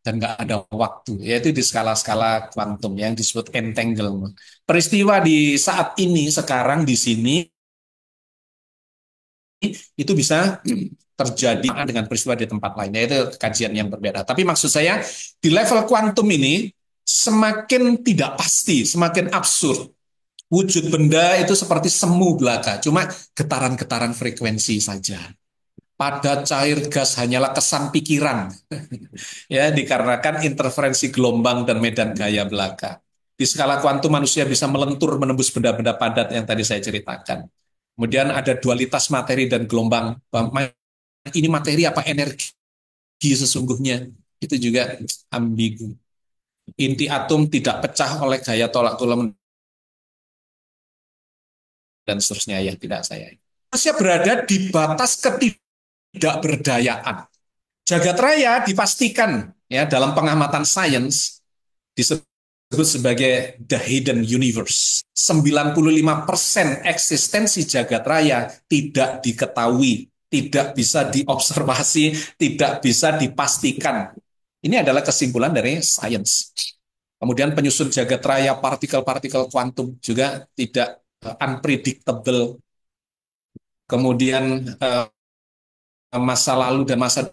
dan nggak ada waktu, yaitu di skala-skala kuantum yang disebut entanglement. Peristiwa di saat ini, sekarang di sini, itu bisa terjadi dengan peristiwa di tempat lainnya. Itu kajian yang berbeda. Tapi maksud saya, di level kuantum ini, semakin tidak pasti, semakin absurd. Wujud benda itu seperti semu belaka, cuma getaran-getaran frekuensi saja. Pada cair gas hanyalah kesan pikiran, ya, dikarenakan interferensi gelombang dan medan gaya belaka. Di skala kuantum manusia bisa melentur menembus benda-benda padat yang tadi saya ceritakan. Kemudian ada dualitas materi dan gelombang. Ini materi apa energi sesungguhnya? Itu juga ambigu. Inti atom tidak pecah oleh gaya tolak ukur dan seterusnya, ya tidak saya. Manusia berada di batas ketidakberdayaan. Jagat raya dipastikan, ya, dalam pengamatan sains disebut sebagai the hidden universe. 95% eksistensi jagat raya tidak diketahui, tidak bisa diobservasi, tidak bisa dipastikan. Ini adalah kesimpulan dari sains. Kemudian penyusun jagat raya, partikel-partikel kuantum juga tidak unpredictable. Kemudian masa lalu dan masa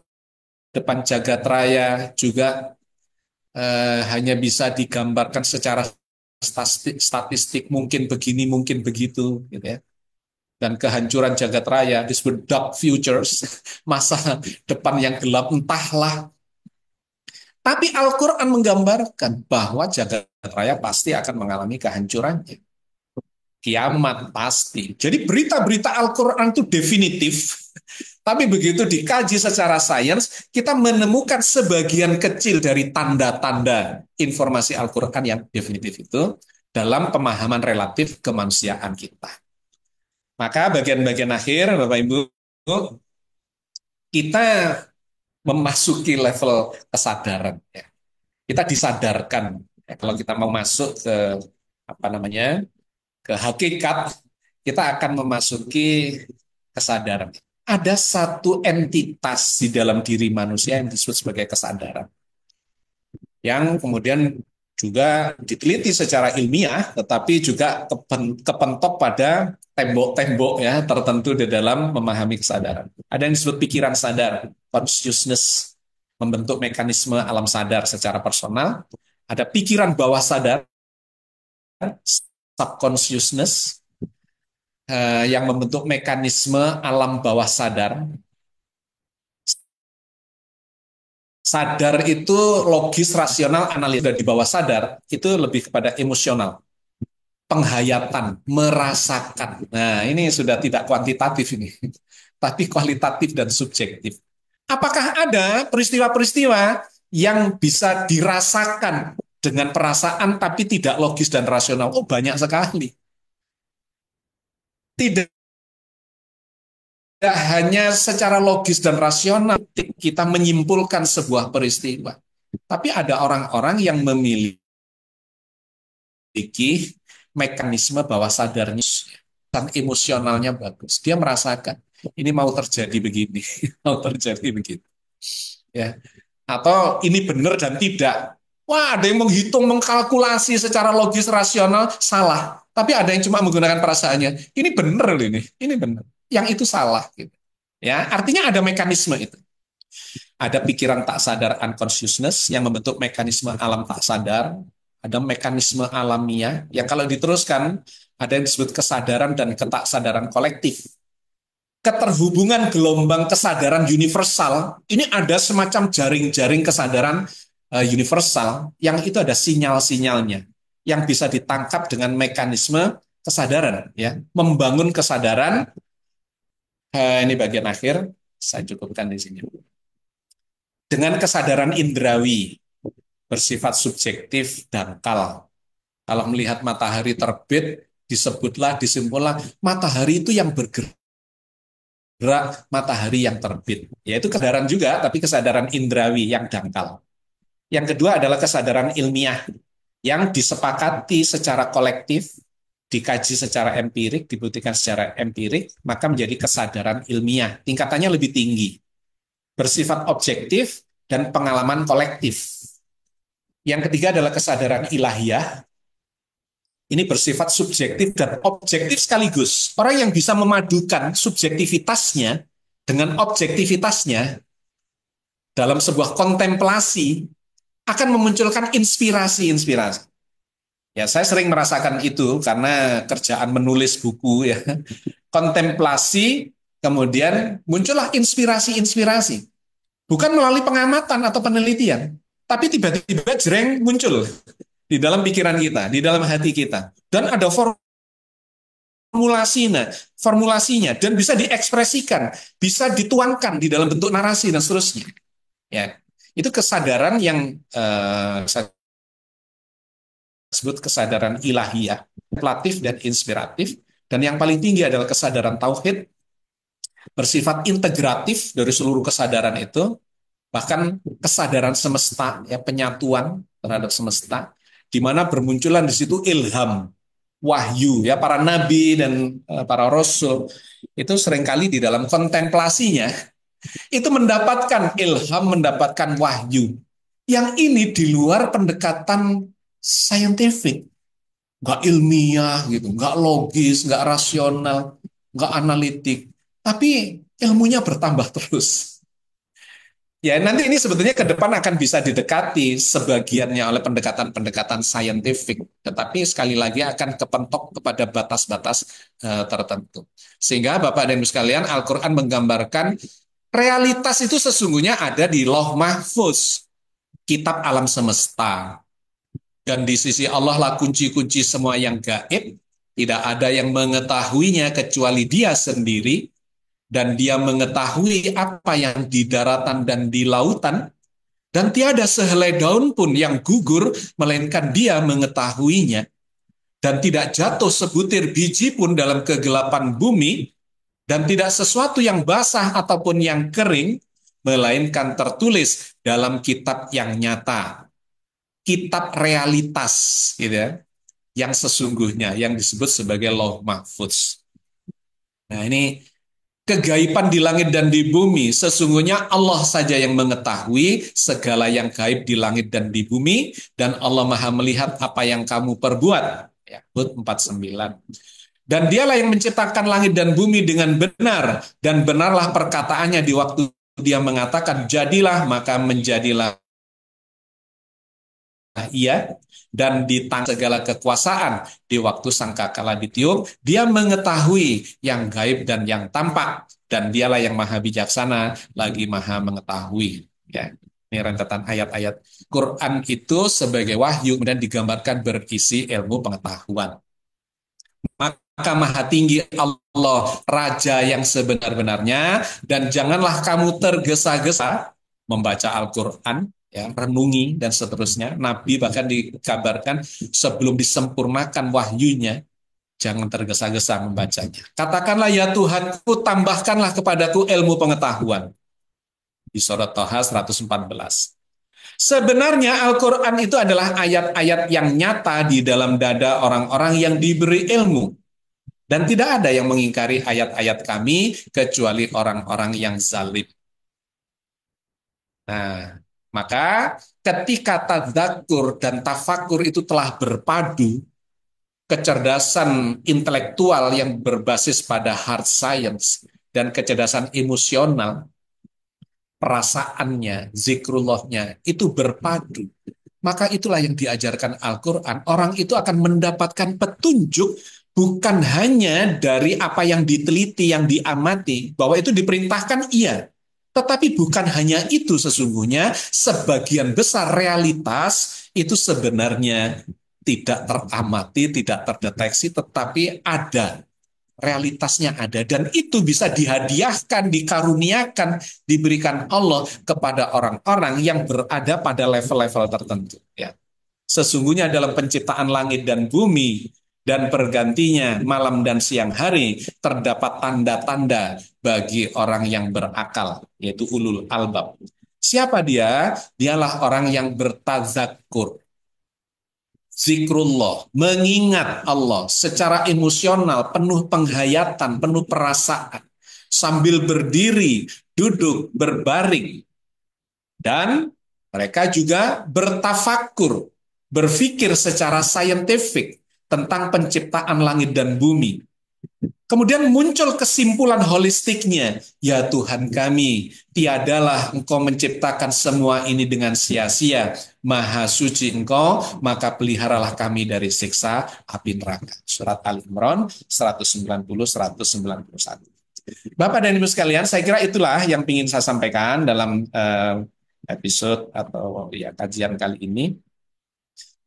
depan jagat raya juga hanya bisa digambarkan secara statistik, mungkin begini, mungkin begitu, gitu ya. Dan kehancuran jagat raya disebut dark futures, masa depan yang gelap, entahlah. Tapi Al-Quran menggambarkan bahwa jagat raya pasti akan mengalami kehancurannya. Kiamat pasti. Jadi berita-berita Al-Quran itu definitif, tapi begitu dikaji secara sains, kita menemukan sebagian kecil dari tanda-tanda informasi Al-Quran yang definitif itu dalam pemahaman relatif kemanusiaan kita. Maka bagian-bagian akhir, Bapak Ibu, kita memasuki level kesadaran. Ya. Kita disadarkan. Ya, kalau kita mau masuk ke apa namanya, ke hakikat, kita akan memasuki kesadaran. Ada satu entitas di dalam diri manusia yang disebut sebagai kesadaran, yang kemudian juga diteliti secara ilmiah, tetapi juga kepentok pada tembok-tembok, ya, tertentu di dalam memahami kesadaran. Ada yang disebut pikiran sadar, consciousness, membentuk mekanisme alam sadar secara personal. Ada pikiran bawah sadar, subconsciousness, yang membentuk mekanisme alam bawah sadar. Sadar itu logis, rasional, analisa. Di bawah sadar itu lebih kepada emosional, penghayatan, merasakan. Nah, ini sudah tidak kuantitatif ini, tapi kualitatif dan subjektif. Apakah ada peristiwa-peristiwa yang bisa dirasakan dengan perasaan tapi tidak logis dan rasional. Oh, banyak sekali. Tidak hanya secara logis dan rasional kita menyimpulkan sebuah peristiwa, tapi ada orang-orang yang memiliki mekanisme bawah sadarnya dan emosionalnya bagus. Dia merasakan ini mau terjadi begini, mau terjadi begitu. Ya, atau ini benar dan tidak. Wah, ada yang menghitung, mengkalkulasi secara logis rasional, salah. Tapi ada yang cuma menggunakan perasaannya. Ini benar loh ini benar. Yang itu salah. Gitu. Ya, artinya ada mekanisme itu. Ada pikiran tak sadar unconsciousness yang membentuk mekanisme alam tak sadar. Ada mekanisme alamiah yang kalau diteruskan ada yang disebut kesadaran dan ketaksadaran kolektif. Keterhubungan gelombang kesadaran universal, ini ada semacam jaring-jaring kesadaran universal yang itu ada sinyal-sinyalnya yang bisa ditangkap dengan mekanisme kesadaran, ya, membangun kesadaran. Ini bagian akhir, saya cukupkan di sini. Dengan kesadaran indrawi bersifat subjektif dangkal. Kalau melihat matahari terbit, disimpullah matahari itu yang bergerak matahari yang terbit. Yaitu kesadaran juga, tapi kesadaran indrawi yang dangkal. Yang kedua adalah kesadaran ilmiah yang disepakati secara kolektif, dikaji secara empirik, dibuktikan secara empirik, maka menjadi kesadaran ilmiah. Tingkatannya lebih tinggi, bersifat objektif dan pengalaman kolektif. Yang ketiga adalah kesadaran ilahiyah. Ini bersifat subjektif dan objektif sekaligus. Orang yang bisa memadukan subjektivitasnya dengan objektivitasnya dalam sebuah kontemplasi akan memunculkan inspirasi-inspirasi. Ya, saya sering merasakan itu karena kerjaan menulis buku ya. Kontemplasi, kemudian muncullah inspirasi-inspirasi. Bukan melalui pengamatan atau penelitian, tapi tiba-tiba jreng muncul di dalam pikiran kita, di dalam hati kita. Dan ada formulasinya dan bisa diekspresikan, bisa dituangkan di dalam bentuk narasi dan seterusnya. Ya, itu kesadaran yang saya sebut kesadaran ilahiyah, kontemplatif dan inspiratif. Dan yang paling tinggi adalah kesadaran tauhid, bersifat integratif dari seluruh kesadaran itu, bahkan kesadaran semesta, ya, penyatuan terhadap semesta, di mana bermunculan di situ ilham, wahyu, ya, para nabi dan para rasul itu seringkali di dalam kontemplasinya itu mendapatkan ilham, mendapatkan wahyu. Yang ini di luar pendekatan saintifik, nggak ilmiah gitu, nggak logis, nggak rasional, nggak analitik, tapi ilmunya bertambah terus. Ya, nanti ini sebetulnya ke depan akan bisa didekati sebagiannya oleh pendekatan-pendekatan saintifik, tetapi sekali lagi akan kepentok kepada batas-batas tertentu. Sehingga Bapak dan Ibu sekalian, Al-Quran menggambarkan realitas itu sesungguhnya ada di Lauh Mahfuz, kitab alam semesta. Dan di sisi Allah lah kunci-kunci semua yang gaib, tidak ada yang mengetahuinya kecuali Dia sendiri. Dan Dia mengetahui apa yang di daratan dan di lautan, dan tiada sehelai daun pun yang gugur, melainkan Dia mengetahuinya. Dan tidak jatuh sebutir biji pun dalam kegelapan bumi, dan tidak sesuatu yang basah ataupun yang kering, melainkan tertulis dalam kitab yang nyata. Kitab realitas, gitu ya, yang sesungguhnya, yang disebut sebagai Lauh Mahfuz. Nah, ini kegaiban di langit dan di bumi, sesungguhnya Allah saja yang mengetahui segala yang gaib di langit dan di bumi, dan Allah Maha melihat apa yang kamu perbuat. Ya, Hud 49. Dan Dialah yang menciptakan langit dan bumi dengan benar, dan benarlah perkataannya di waktu Dia mengatakan jadilah, maka menjadilah ia, dan di tangan segala kekuasaan di waktu sangkakala ditiup, Dia mengetahui yang gaib dan yang tampak, dan Dialah yang maha bijaksana lagi maha mengetahui. Ya, ini rentetan ayat-ayat Quran itu sebagai wahyu kemudian digambarkan berisi ilmu pengetahuan. Maka maha tinggi Allah, Raja yang sebenar-benarnya, dan janganlah kamu tergesa-gesa membaca Al-Quran ya, renungi dan seterusnya. Nabi bahkan dikabarkan sebelum disempurnakan wahyunya, jangan tergesa-gesa membacanya. Katakanlah, ya Tuhanku, tambahkanlah kepadaku ilmu pengetahuan. Di surat Thaha 114. Sebenarnya Al-Quran itu adalah ayat-ayat yang nyata di dalam dada orang-orang yang diberi ilmu. Dan tidak ada yang mengingkari ayat-ayat kami kecuali orang-orang yang zalim. Nah, maka ketika tadzakur dan tafakur itu telah berpadu, kecerdasan intelektual yang berbasis pada hard science dan kecerdasan emosional, perasaannya, zikrullahnya itu berpadu, maka itulah yang diajarkan Al-Quran. Orang itu akan mendapatkan petunjuk bukan hanya dari apa yang diteliti, yang diamati, bahwa itu diperintahkan, iya. Tetapi bukan hanya itu sesungguhnya, sebagian besar realitas itu sebenarnya tidak teramati, tidak terdeteksi, tetapi ada. Realitasnya ada, dan itu bisa dihadiahkan, dikaruniakan, diberikan Allah kepada orang-orang yang berada pada level-level tertentu. Ya. Sesungguhnya dalam penciptaan langit dan bumi dan pergantinya malam dan siang hari terdapat tanda-tanda bagi orang yang berakal, yaitu ulul albab. Siapa dia? Dialah orang yang bertazakkur, zikrullah, mengingat Allah secara emosional, penuh penghayatan, penuh perasaan, sambil berdiri, duduk, berbaring. Dan mereka juga bertafakur, berpikir secara saintifik tentang penciptaan langit dan bumi. Kemudian muncul kesimpulan holistiknya, ya Tuhan kami, tiadalah Engkau menciptakan semua ini dengan sia-sia, maha suci Engkau, maka peliharalah kami dari siksa api neraka. Surat Al-Imran 190-191. Bapak dan Ibu sekalian, saya kira itulah yang ingin saya sampaikan dalam episode atau ya kajian kali ini,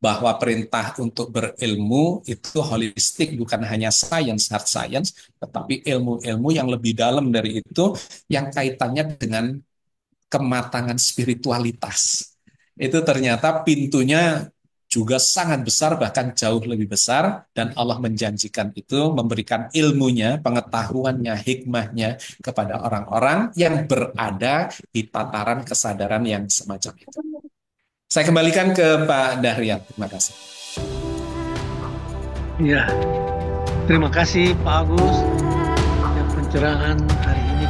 bahwa perintah untuk berilmu itu holistik, bukan hanya science, hard science, tetapi ilmu-ilmu yang lebih dalam dari itu, yang kaitannya dengan kematangan spiritualitas. Itu ternyata pintunya juga sangat besar, bahkan jauh lebih besar, dan Allah menjanjikan itu, memberikan ilmunya, pengetahuannya, hikmahnya kepada orang-orang yang berada di tataran kesadaran yang semacam itu. Saya kembalikan ke Pak Dahrian. Terima kasih. Ya, terima kasih Pak Agus yang pencerahan hari ini